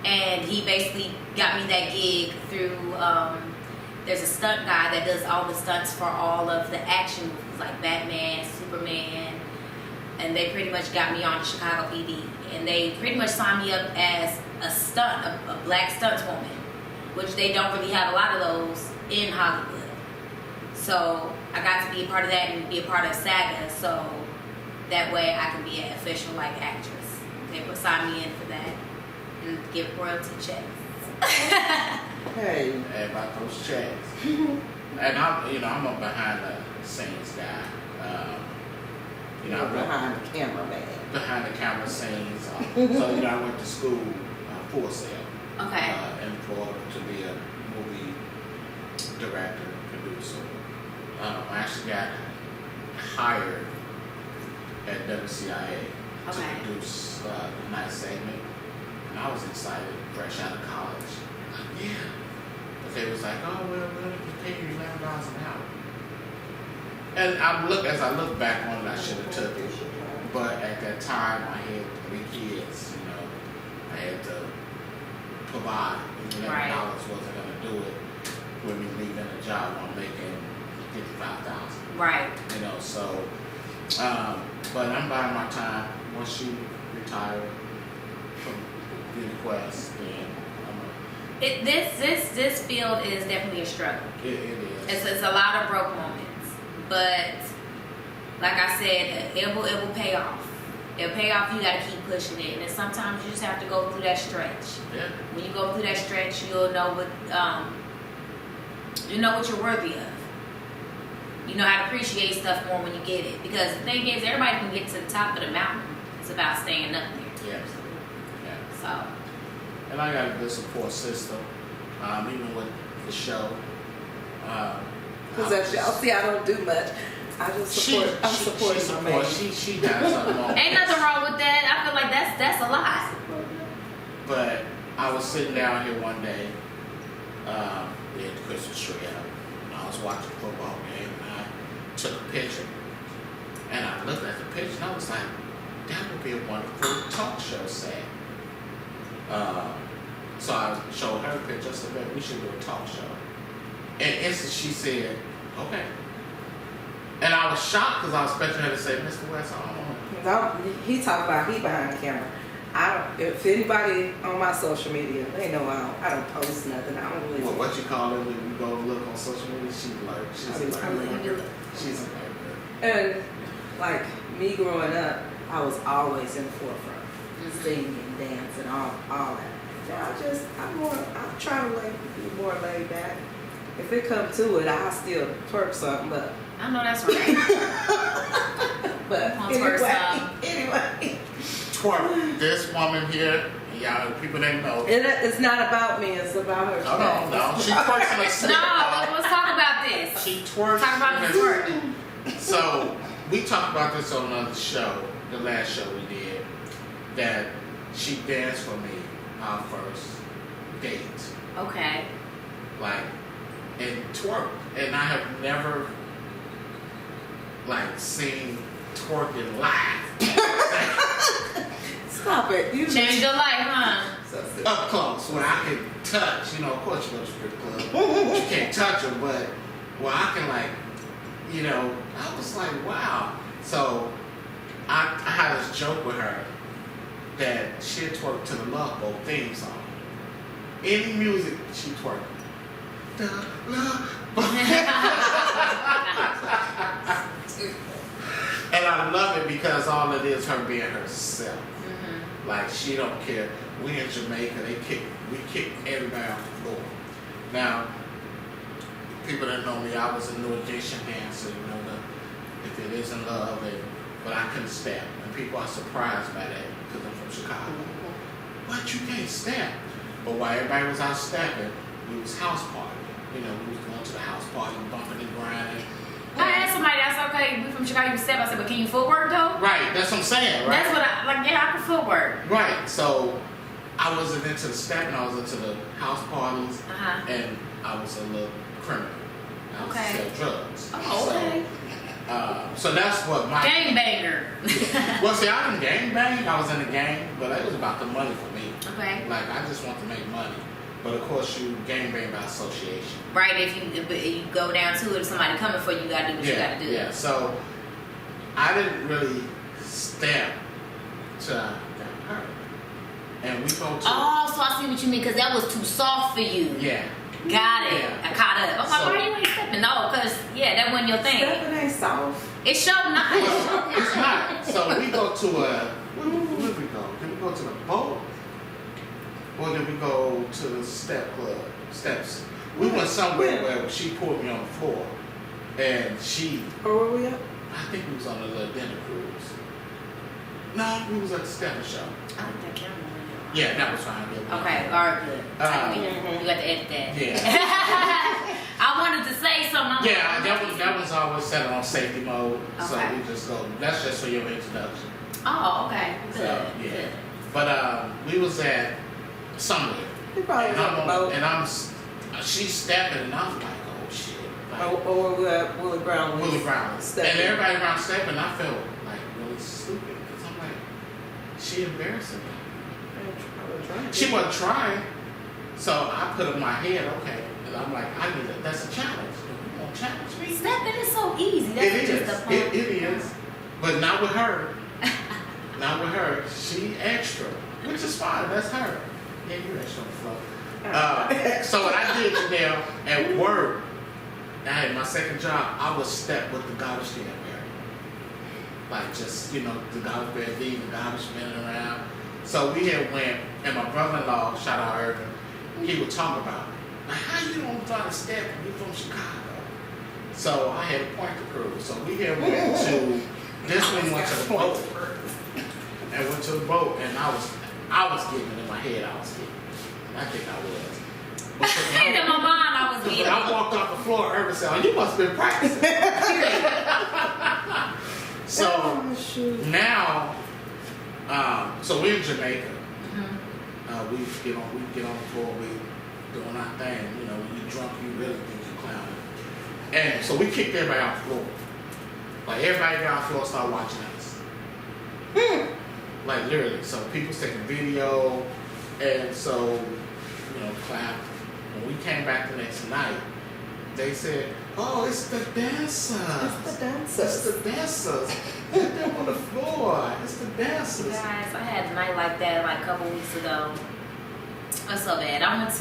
Yeah. And he basically got me that gig through. There's a stunt guy that does all the stunts for all of the action movies like Batman, Superman, and they pretty much got me on Chicago PD, and they pretty much signed me up as a black stunts woman, which they don't really have a lot of those in Hollywood. So I got to be a part of that and be a part of SAGA, so that way I can be an official like actress. They would sign me in for that and give royalty checks. Hey, about those checks. And I'm a behind the scenes guy. Behind the camera man. Behind the camera scenes. So I went to school Full Sail. Okay. In Florida to be a movie director, producer. I actually got hired at WCIA to produce a nice segment, and I was excited, fresh out of college. Yeah. But they was like, "Oh, well, we're gonna pay you $11 an hour." And as I look back on it, I should have took it. But at that time, I had 3 kids. I had to provide. $11 wasn't gonna do it with me leaving a job I'm making $55,000. Right. So, but I'm buying my time. Once you retire from Beauty Quest, then this field is definitely a struggle. It is. It's a lot of broke moments, but like I said, it will pay off. It'll pay off. You got to keep pushing it, and sometimes you just have to go through that stretch. Yeah. When you go through that stretch, you'll know what you're worthy of. You know how to appreciate stuff more when you get it. Because the thing is, everybody can get to the top of the mountain. It's about staying up there. Yeah. So. And I got a good support system, even with the show. Because I don't do much. I just support. I'm supporting my man. She got something on. Ain't nothing wrong with that. I feel like that's a lot. But I was sitting down here one day. We had the Christmas tree out. I was watching a football game, and I took a picture. And I looked at the picture, and I was like, that would be a wonderful talk show set. So I showed her a picture. I said, man, we should do a talk show. And instantly she said, okay. And I was shocked because I was expecting her to say, Mr. West, I don't know. He talked about he behind the camera. If anybody on my social media, they know I don't post nothing. I don't really. Well, what you call it when you go look on social media? She's a And like me growing up, I was always in the forefront, singing, dancing, all that. Now I try to be more laid back. If it comes to it, I'll still twerk something up. I know that's right. But anyway. Twerk. This woman here, y'all people didn't know. It's not about me, it's about her. No. She twerks in a sleep. No, let's talk about this. She twerks. Talk about the twerk. So, we talked about this on another show, the last show we did, that she danced for me our first date. Okay. Like, and twerked. And I have never, seen twerking live. Stop it. You Change your life, huh? Up close, where I can touch. Of course you go to strip club. You can't touch them, but where I can, I was like, wow. So, I had this joke with her that she'd twerk to the Love Boat theme song. Any music, she twerked. The Love Boat. And I love it because all it is her being herself. Mm-hmm. Like, she don't care. We in Jamaica, we kick everybody off the floor. Now, people that know me, I was a New Edition dancer, If It Isn't Love, but I couldn't step. And people are surprised by that because I'm from Chicago. What, you can't step? But while everybody was out stepping, we was house partying. We was going to the house party, bumping and grinding. I asked somebody, I said, okay, we from Chicago, you step. I said, but can you footwork though? Right, that's what I'm saying, right? That's what I can footwork. Right, so I wasn't into the stepping, I was into the house parties, and I was a little criminal. I was to sell drugs. Oh, okay. So that's what my... Gangbanger. Well, see, I didn't gangbang, I was in the gang, but it was about the money for me. Okay. I just want to make money. But of course, you gangbang by association. Right, if you go down to it, if somebody coming for you, you gotta do what you gotta do. Yeah, so I didn't really step to her. And we go to... Oh, so I see what you mean, because that was too soft for you. Yeah. Got it. Yeah. I caught up. I'm like, why you ain't stepping? No, because, that wasn't your thing. Stepping ain't soft. It's so nice. It's not. So we go to where did we go? Did we go to the boat? Or did we go to the steps? We went somewhere where she pulled me on the floor. And she... Where were we at? I think we was on a little dinner cruise. No, we was at the stepping show. I don't think I remember. Yeah, that was fine. Okay, all right, good. You got to edit that. Yeah. I wanted to say something. That was always set on safety mode. Okay. So we just go, that's just for your introduction. Oh, okay. Good. So, yeah. Good. But we was at somewhere. We probably was on the boat. And she's stepping and I'm like, oh shit. Or we're at Willie Brown. Willie Brown. Stepping. And everybody around stepping, I felt really stupid. Because I'm like, she embarrassing me. She wasn't trying. So I put in my head, okay. And I'm like, that's a challenge. You won't challenge me. Stepping is so easy. That's just the fun. It is. But not with her. Not with her. She extra. Which is fine. That's her. Yeah, you extra on the floor. So what I did, Jenell, at work, I had my second job, I would step with the garbage can area. Just, the garbage man leaving, the garbage spinning around. So we had went, and my brother-in-law, shout out Irvin, he would talk about, how you don't try to step when you're from Chicago? So I had a point to prove. So we had went to, this one went to the boat. And went to the boat, and I was getting it in my head, I was getting it. I think I was. In my mind, I was getting it. I walked off the floor, Irvin said, oh, you must have been practicing. So now, so we're in Jamaica. We get on the floor, we doing our thing. When you're drunk, you really think you're clowning. And so we kicked everybody off the floor. Everybody got off the floor and started watching us. Literally. So people's taking video, and so, clap. When we came back the next night, they said, "Oh, it's the dancers. It's the dancers. It's the dancers. Get them on the floor. It's the dancers." Guys, I had a night like that like a couple weeks ago. That's so bad. I went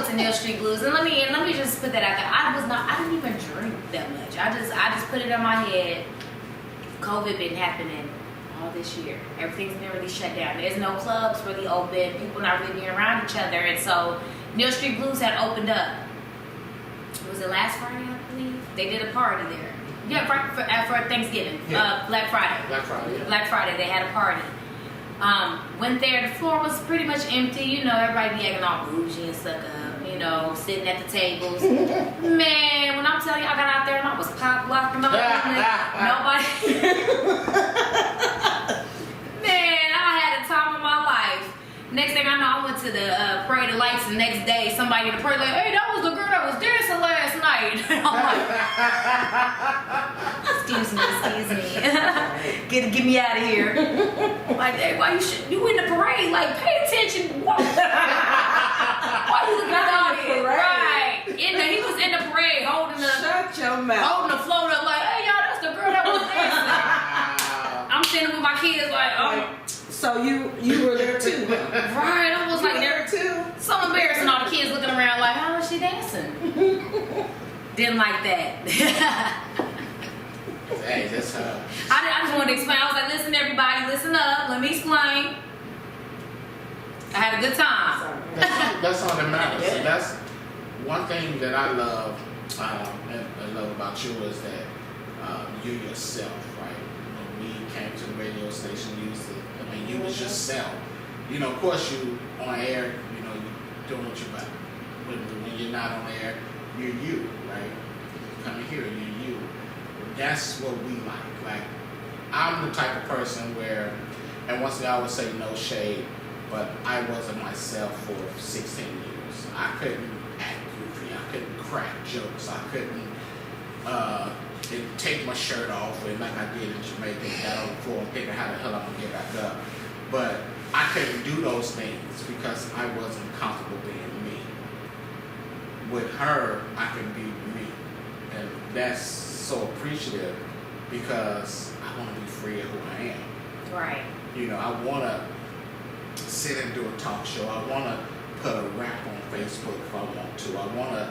to Neil Street Blues, and let me just put that out there. I didn't even drink that much. I just put it in my head. COVID been happening all this year. Everything's been really shut down. There's no clubs really open. People not really being around each other, and so Neil Street Blues had opened up. Was it last Friday, I believe? They did a party there. Yeah, for Thanksgiving. Yeah. Black Friday. Black Friday. Yeah. Black Friday, they had a party. Went there, the floor was pretty much empty. You know, everybody be acting all bougie and stuck up, you know, sitting at the tables. Man, when I'm telling you, I got out there and I was pop locking up. Nobody. Man, I had a time of my life. Next thing I know, I went to the Parade of Lights the next day. Somebody in the parade like, "Hey, that was the girl that was dancing last night." I'm like, excuse me. Get me out of here. Like, hey, why you in the parade? Like, pay attention. Why you looking at all this? Right. He was in the parade holding the Shut your mouth. Holding the float up like, "Hey, y'all, that's the girl that was dancing." I'm standing with my kids like, "Oh." So you were there too, huh? Right, I was like there too. So embarrassing, all the kids looking around like, "How is she dancing?" Didn't like that. Hey, that's her. I just wanted to explain. I was like, "Listen, everybody, listen up. Let me explain." I had a good time. That's all that matters. And that's one thing that I love, and I love about you is that you yourself, right? When we came to the radio station, you was yourself. You know, of course, you on air, you know, you doing what you about. When you're not on air, you're you, right? You come in here, you're you. That's what we like. Like, I'm the type of person where, and once again, I would say no shade, but I wasn't myself for 16 years. I couldn't act goofy. I couldn't crack jokes. I couldn't take my shirt off and like I did in Jamaica and got on the floor and figure how the hell I'm gonna get back up. But I couldn't do those things because I wasn't comfortable being me. With her, I can be me. And that's so appreciative because I want to be free of who I am. Right. You know, I want to sit and do a talk show. I want to put a rap on Facebook if I want to. I want to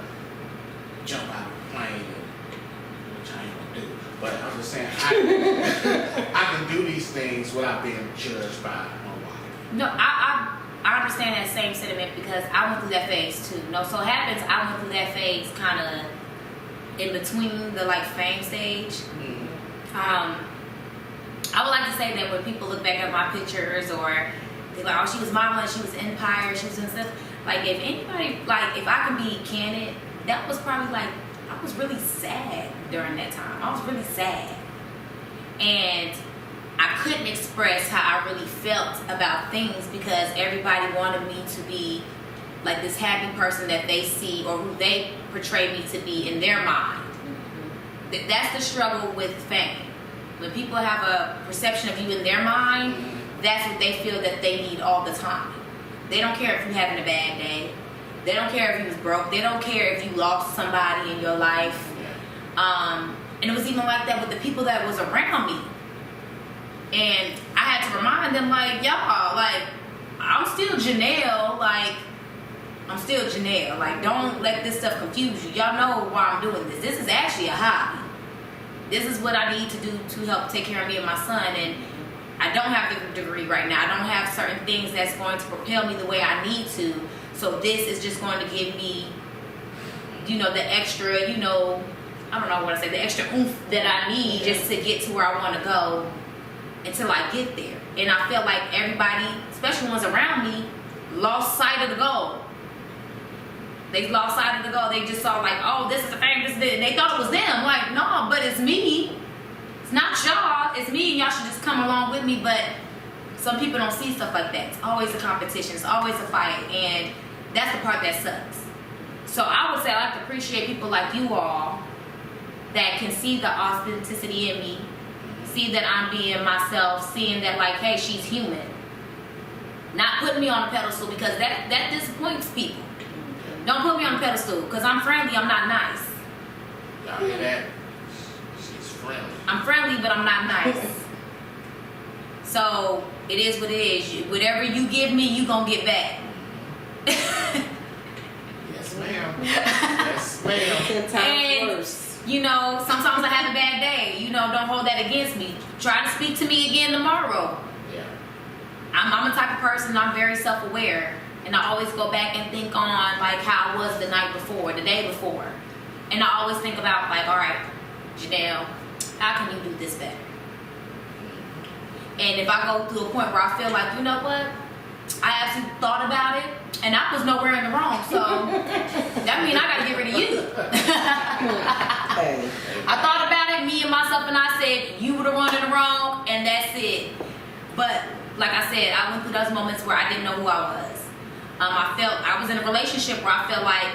jump out of a plane, which I ain't going to do. But I'm just saying, I can do these things without being judged by my wife. No, I understand that same sentiment because I went through that phase too. No, so it happens, I went through that phase kind of in between the like fame stage. Mm-hmm. I would like to say that when people look back at my pictures or they're like, "Oh, she was modeling, she was Empire, she was doing stuff." Like, if anybody, like, if I can be candid, that was probably like, I was really sad during that time. I was really sad. And I couldn't express how I really felt about things because everybody wanted me to be like this happy person that they see or who they portray me to be in their mind. Mm-hmm. That's the struggle with fame. When people have a perception of you in their mind, that's what they feel that they need all the time. They don't care if you're having a bad day. They don't care if you was broke. They don't care if you lost somebody in your life. And it was even like that with the people that was around me. And I had to remind them, like, y'all, like, I'm still Jenell. Like, I'm still Jenell. Like, don't let this stuff confuse you. Y'all know why I'm doing this. This is actually a hobby. This is what I need to do to help take care of me and my son. And I don't have the degree right now. I don't have certain things that's going to propel me the way I need to. So this is just going to give me, you know, the extra, you know, I don't know what I say, the extra oomph that I need just to get to where I want to go until I get there. And I felt like everybody, especially ones around me, lost sight of the goal. They lost sight of the goal. They just saw like, oh, this is the fame, this is it. And they thought it was them. Like, no, but it's me. It's not y'all. It's me, and y'all should just come along with me. But some people don't see stuff like that. It's always a competition. It's always a fight. And that's the part that sucks. So I would say I like to appreciate people like you all that can see the authenticity in me, see that I'm being myself, seeing that like, hey, she's human. Not putting me on a pedestal because that disappoints people. Don't put me on a pedestal, because I'm friendly, I'm not nice. Y'all hear that? She's friendly. I'm friendly, but I'm not nice. So, it is what it is. Whatever you give me, you gonna get back. Yes, ma'am. Yes, ma'am. 10 times worse. You know, sometimes I have a bad day. You know, don't hold that against me. Try to speak to me again tomorrow. Yeah. I'm a type of person, I'm very self-aware. And I always go back and think on, like, how I was the night before, the day before. And I always think about, like, all right, Jenell, how can you do this better? And if I go through a point where I feel like, you know what, I actually thought about it, and I was nowhere in the wrong, so that means I gotta get rid of you. Hey. I thought about it, me and myself, and I said, you were the one in the wrong, and that's it. But, like I said, I went through those moments where I didn't know who I was. I was in a relationship where I felt like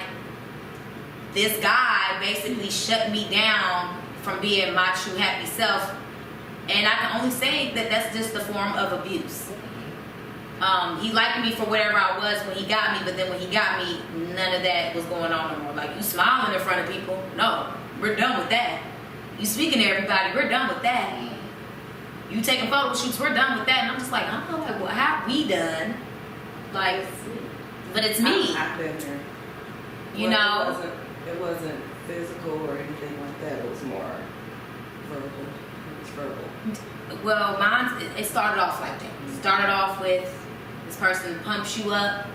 this guy basically shut me down from being my true happy self. And I can only say that that's just a form of abuse. He liked me for whatever I was when he got me, but then when he got me, none of that was going on no more. Like, you smiling in front of people? No, we're done with that. You speaking to everybody? We're done with that. You taking photo shoots? We're done with that. And I'm just like, I don't know, like, well, how we done? Like, but it's me. I've been there. You know? It wasn't physical or anything like that. It was more verbal. It was verbal. Well, mine, it started off like that. It started off with this person pumps you up,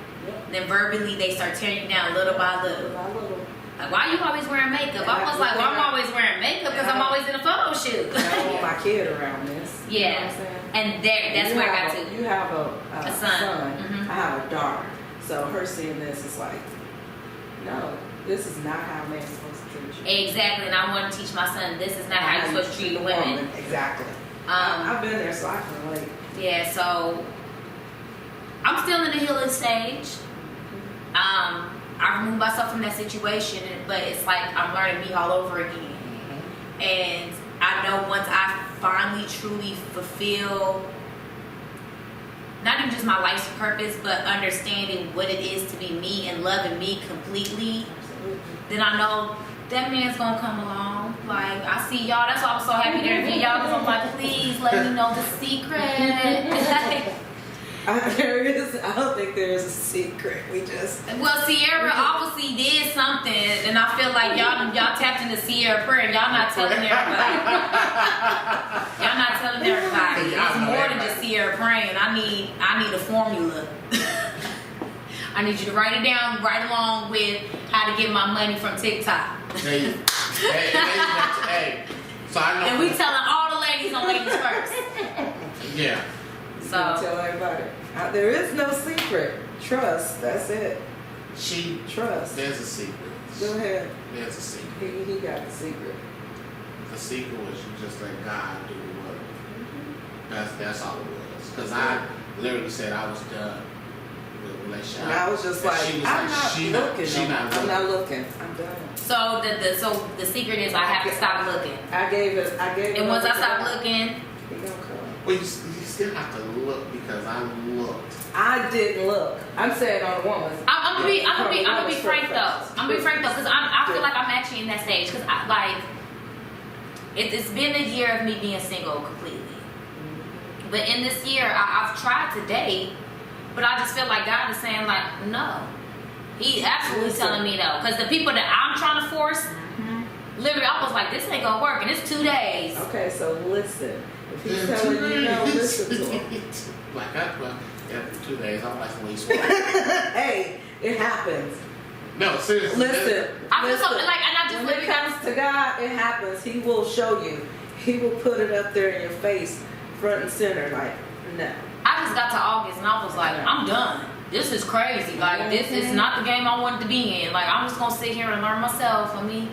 then verbally they start tearing you down little by little. Like, why you always wearing makeup? I was like, well, I'm always wearing makeup because I'm always in a photo shoot. I don't want my kid around this. Yeah. You know what I'm saying? And that's where I got to. You have a son. Mm-hmm. I have a daughter. So her seeing this is like, no, this is not how a man's supposed to treat you. Exactly, and I want to teach my son this is not how you're supposed to treat women. Exactly. I've been there, so I can relate. Yeah, so I'm still in the healing stage. I removed myself from that situation, but it's like I'm learning me all over again. And I know once I finally truly fulfill not even just my life's purpose, but understanding what it is to be me and loving me completely, then I know that man's gonna come along. Like, I see y'all, that's why I'm so happy to interview y'all, because I'm like, please let me know the secret. I don't think there's a secret. We just. Well, Sierra obviously did something, and I feel like y'all tapped into Sierra prayer. Y'all not telling everybody. Y'all not telling everybody. It's more than just Sierra praying. I need a formula. I need you to write it down right along with how to get my money from TikTok. Hey. So I know. And we telling all the ladies on Ladies First. Yeah. So tell everybody. There is no secret. Trust. That's it. Trust. There's a secret. Go ahead. There's a secret. He got the secret. The secret was you just let God do the work. That's all it was. Because I literally said I was done with the relationship. And I was just like, I'm not looking. I'm done. So the secret is I have to stop looking. I gave it. And once I stop looking, he gonna come. Well, you still have to look because I looked. I didn't look. I'm saying on a woman. I'm gonna be frank though. I'm gonna be frank though, because I feel like I'm actually in that stage, because it's been a year of me being single completely. But in this year, I've tried to date, but I just feel like God is saying like, no. He absolutely telling me no, because the people that I'm trying to force, literally, I was like, this ain't gonna work, and it's 2 days. Okay, so listen. If he's telling you no, listen to him. Like after 2 days, I'm like, waste. Hey, it happens. No, seriously. Listen. I feel so like, and I just when it comes to God, it happens. He will show you. He will put it up there in your face, front and center. Like, no. I just got to August and I was like, I'm done. This is crazy. Like, this is not the game I wanted to be in. Like, I'm just gonna sit here and learn myself. Let me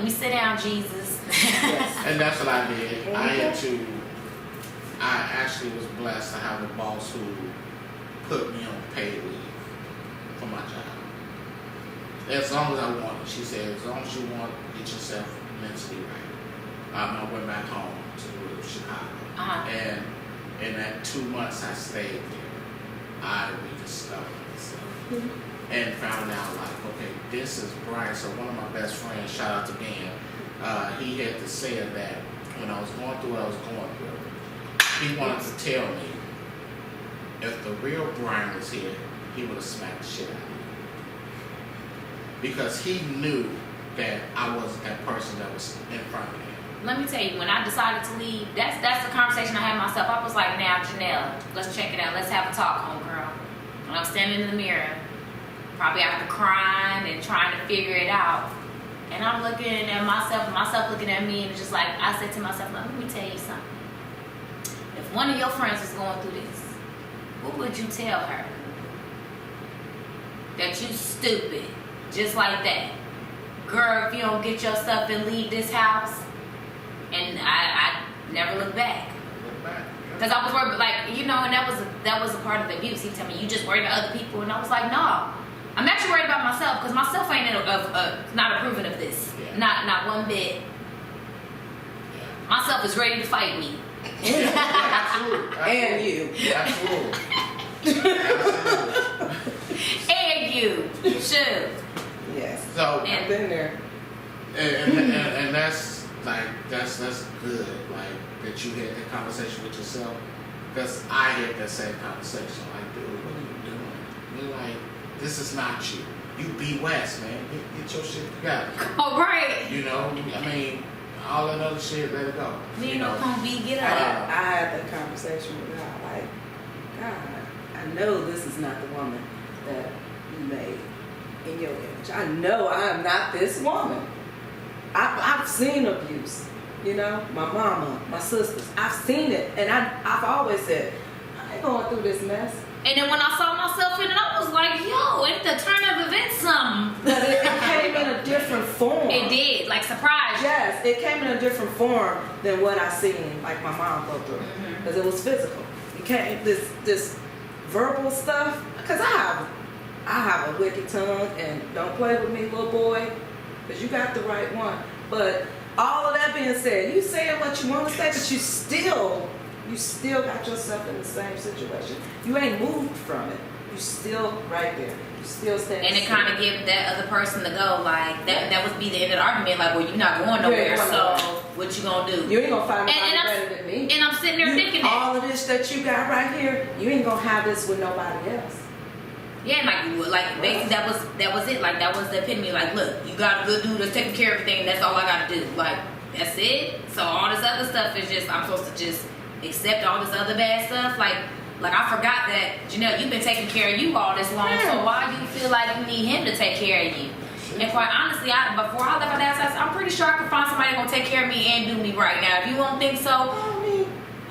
sit down, Jesus. Yes. And that's what I did. I actually was blessed to have a boss who put me on paid leave for my job. As long as I wanted. She said, as long as you want, get yourself mentally right. I went back home to Chicago. And in that 2 months I stayed there. I rediscovered myself and found out like, okay, this is Brian. So one of my best friends, shout out to Ben, he had to say that when I was going through what I was going through, he wanted to tell me if the real Brian was here, he would have smacked the shit out of me. Because he knew that I wasn't that person that was in front of him. Let me tell you, when I decided to leave, that's the conversation I had myself. I was like, now, Jenell, let's check it out. Let's have a talk, homegirl. And I'm standing in the mirror, probably after crying and trying to figure it out. And I'm looking at myself looking at me, and it's just like, I said to myself, let me tell you something. If one of your friends was going through this, what would you tell her? That you stupid. Just like that. Girl, if you don't get your stuff and leave this house, and I never looked back. Because I was worried, like, you know, and that was a part of the abuse. He told me, you just worried about other people. And I was like, no. I'm actually worried about myself, because myself ain't not approving of this. Yeah. Not one bit. Yeah. Myself is ready to fight me. Absolutely. And you. Absolutely. And you. Sure. Yes. So I've been there. And that's like that's good, like that you had that conversation with yourself. Because I had that same conversation. Like, dude, what are you doing? You're like, this is not you. You be West, man. Get your shit together. Oh, right. You know, I mean, all that other shit, let it go. Me no come be get up. I had that conversation with God. Like, God, I know this is not the woman that you made in your image. I know I am not this woman. I've seen abuse. You know, my mama, my sisters. I've seen it, and I've always said, I ain't going through this mess. And then when I saw myself in it, I was like, yo, it's the turn of events something. But it came in a different form. It did, like surprise. Yes, it came in a different form than what I seen, like my mom go through, because it was physical. It came this verbal stuff. Because I have a wicked tongue, and don't play with me, little boy, because you got the right one. But all of that being said, you saying what you want to say, but you still got yourself in the same situation. You ain't moved from it. You still right there. You still standing. And it kind of give that other person to go, like that would be the end of the argument. Like, well, you're not going nowhere, so what you gonna do? You ain't gonna find nobody better than me. And I'm sitting there thinking that all of this that you got right here, you ain't gonna have this with nobody else. Yeah, like basically that was it. Like that was the epitome. Like, look, you got a good dude that's taking care of everything. That's all I gotta do. Like, that's it. So all this other stuff is just I'm supposed to just accept all this other bad stuff. Like I forgot that Jenell, you've been taking care of you all this long. So why do you feel like you need him to take care of you? And quite honestly, before I left my dad's house, I'm pretty sure I could find somebody gonna take care of me and do me right. Now, if you don't think so, I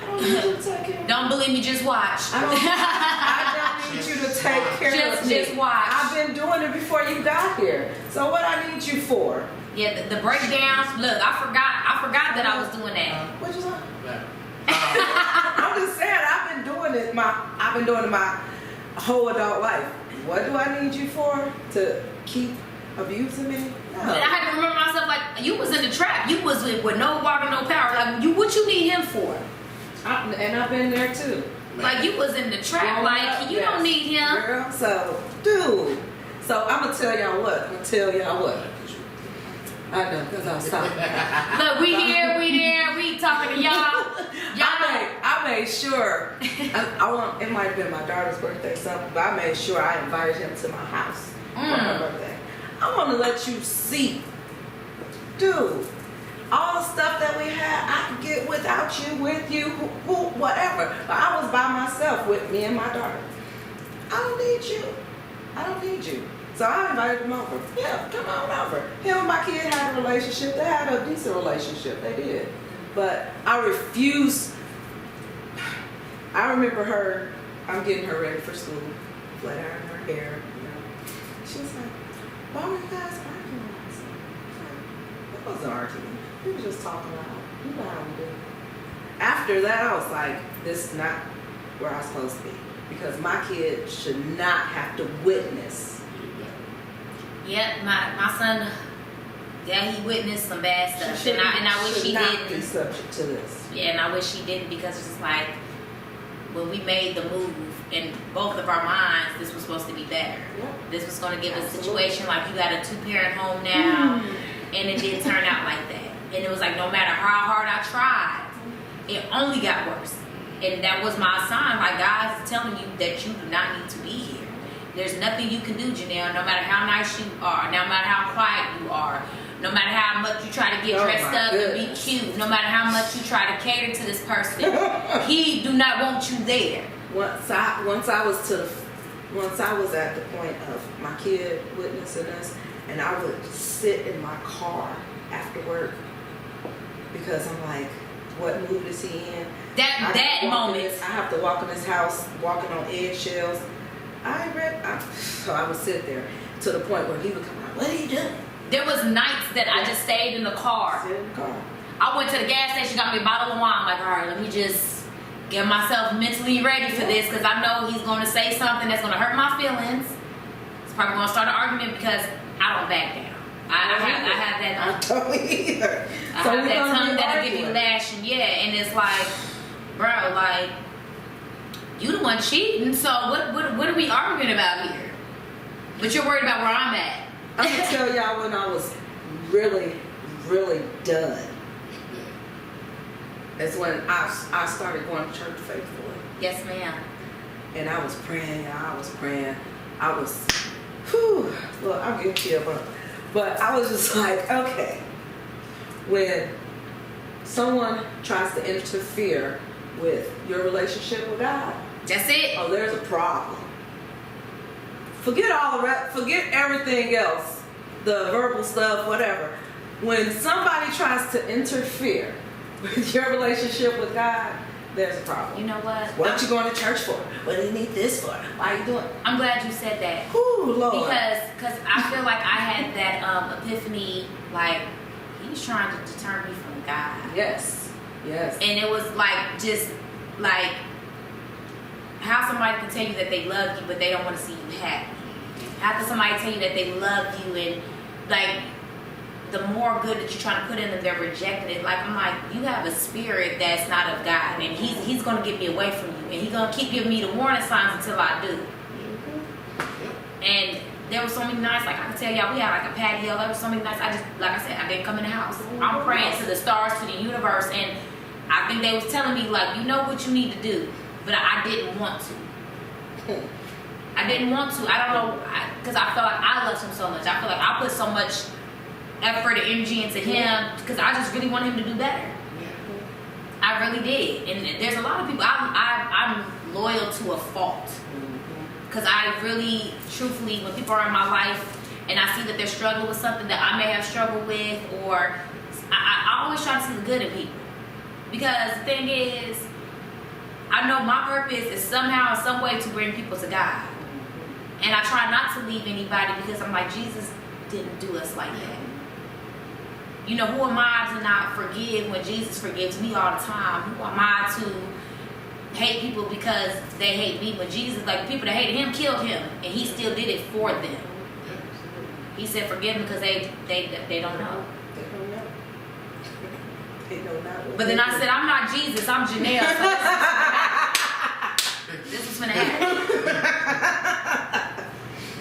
don't need you to take care of me. Don't believe me, just watch. I don't need you to take care of me. Just watch. I've been doing it before you got here. So what I need you for? Yeah, the breakdowns. Look, I forgot that I was doing that. What you saying? I'm just saying I've been doing it my whole adult life. What do I need you for? To keep abusing me? No. And I had to remember myself, like, you was in the trap. You was with no water, no power. Like, what you need him for? And I've been there too. Like, you was in the trap. Like, you don't need him. Girl, so, dude. So, I'm going to tell y'all what. I know, because I was talking. Look, we here, we there, we talking to y'all. I made sure, it might have been my daughter's birthday or something, but I made sure I invited him to my house for her birthday. I want to let you see, dude, all the stuff that we had, I could get without you, with you, who, whatever. But I was by myself with me and my daughter. I don't need you. So I invited him over. Yeah, come on over. Him and my kid had a relationship. They had a decent relationship. They did. But I refused. I remember her, I'm getting her ready for school, flat iron her hair. You know. She was like, why were you guys arguing? I was like, it wasn't arguing. We were just talking loud. You know how we do. After that, I was like, this is not where I'm supposed to be. Because my kid should not have to witness. Yeah, my son, yeah, he witnessed some bad stuff, and I wish he didn't. Be subject to this. Yeah, and I wish he didn't, because it's just like when we made the move in both of our minds, this was supposed to be better. This was going to give us a situation like you got a 2-parent home now, and it didn't turn out like that. And it was like no matter how hard I tried, it only got worse. And that was my sign. Like God is telling you that you do not need to be here. There's nothing you can do, Jenell. No matter how nice you are, no matter how quiet you are, no matter how much you try to get dressed up and be cute, no matter how much you try to cater to this person, he do not want you there. Once I was at the point of my kid witnessing this, and I would sit in my car after work because I'm like, what mood is he in? That moment. I have to walk in this house, walking on eggshells. So I would sit there to the point where he would come out, what are you doing? There was nights that I just stayed in the car. Sit in the car. I went to the gas station, got me a bottle of wine. I'm like, all right, let me just get myself mentally ready for this because I know he's going to say something that's going to hurt my feelings. It's probably going to start an argument because I don't back down. I have that. I don't either. I have that tongue that'll give you lashing. Yeah, and it's like, bro, like, you the one cheating, so what are we arguing about here? But you're worried about where I'm at. I'm going to tell y'all when I was really, really done. That's when I started going to church faithfully. Yes, ma'am. And I was praying, I was, whew, well, I'm guilty of it. But I was just like, okay, when someone tries to interfere with your relationship with God, that's it. Oh, there's a problem. Forget forget everything else, the verbal stuff, whatever. When somebody tries to interfere with your relationship with God, there's a problem. You know what? What you going to church for? What do you need this for? Why are you doing it? I'm glad you said that. Ooh, Lord. Because I feel like I had that epiphany, like, he's trying to deter me from God. Yes. Yes. And it was like, just like, how somebody can tell you that they love you, but they don't want to see you happy. How can somebody tell you that they love you and, like, the more good that you're trying to put in them, they're rejecting it. Like, I'm like, you have a spirit that's not of God, and he's going to get me away from you, and he's going to keep giving me the warning signs until I do. And there were so many nights, like I can tell y'all, we had like a patio. There were so many nights, I just, like I said, I didn't come in the house. I'm praying to the stars, to the universe, and I think they was telling me, like, you know what you need to do, but I didn't want to. I didn't want to. I don't know, because I felt like I loved him so much. I feel like I put so much effort and energy into him because I just really want him to do better. I really did. And there's a lot of people, I'm loyal to a fault. Because I really, truthfully, when people are in my life and I see that they're struggling with something that I may have struggled with, or I always try to see the good in people. Because the thing is, I know my purpose is somehow, in some way, to bring people to God. And I try not to leave anybody because I'm like, Jesus didn't do us like that. You know, who am I to not forgive when Jesus forgives me all the time? Who am I to hate people because they hate me when Jesus, like, people that hated him killed him, and he still did it for them. He said forgive them because they don't know. But then I said, I'm not Jesus, I'm Jenell. So this is gonna happen.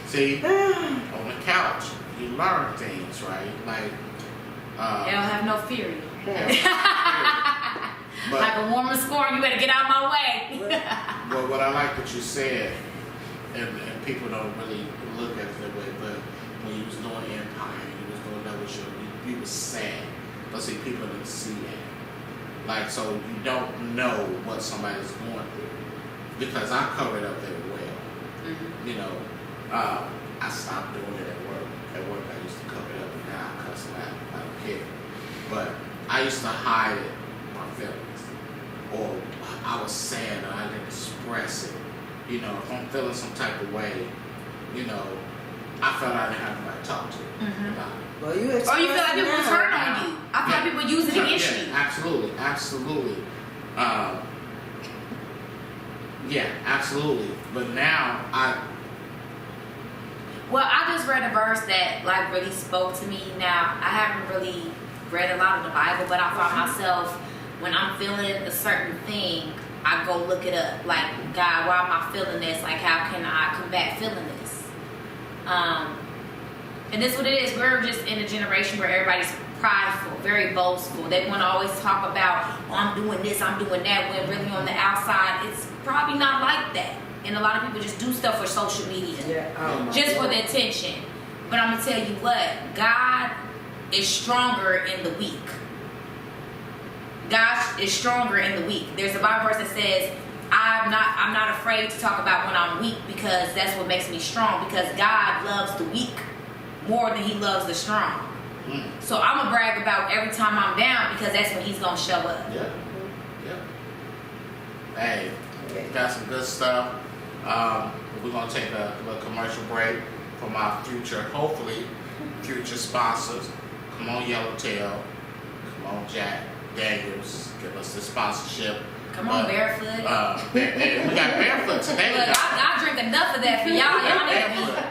See, on the couch, you learn things, right? Like, they don't have no fury. But, like a woman scorn, you better get out of my way. Well, what I like what you said, and people don't really look at it that way, but when you was doing Empire, you was doing Double Show, you was sad. But see, people didn't see that. Like, so you don't know what somebody's going through. Because I covered up very well. Mm-hmm. You know, I stopped doing it at work. At work, I used to cover it up, and now I cuss out. I don't care. But I used to hide my feelings. Or I was sad and I didn't express it. You know, if I'm feeling some type of way, you know, I felt I didn't have nobody to talk to about it. Well, you or you feel like people was hurt on you. I feel like people use it against you. Absolutely, absolutely. Yeah, absolutely. But now Well, I just read a verse that like really spoke to me. Now, I haven't really read a lot of the Bible, but I find myself, when I'm feeling a certain thing, I go look it up. Like, God, why am I feeling this? Like, how can I combat feeling this? And this is what it is. We're just in a generation where everybody's prideful, very boastful. They want to always talk about, oh, I'm doing this, I'm doing that, when really on the outside, it's probably not like that. And a lot of people just do stuff for social media, just for the attention. But I'm going to tell you what, God is stronger in the weak. God is stronger in the weak. There's a Bible verse that says, I'm not afraid to talk about when I'm weak, because that's what makes me strong, because God loves the weak more than he loves the strong. So I'm gonna brag about every time I'm down, because that's when he's gonna show up. Yeah. Hey, got some good stuff. We're gonna take a little commercial break from our future, hopefully future sponsors. Come on, Yellowtail. Come on, Jack Daniels. Give us the sponsorship. Come on, Barefoot. We got Barefoot today. Look, I drink enough of that for y'all. Y'all need to be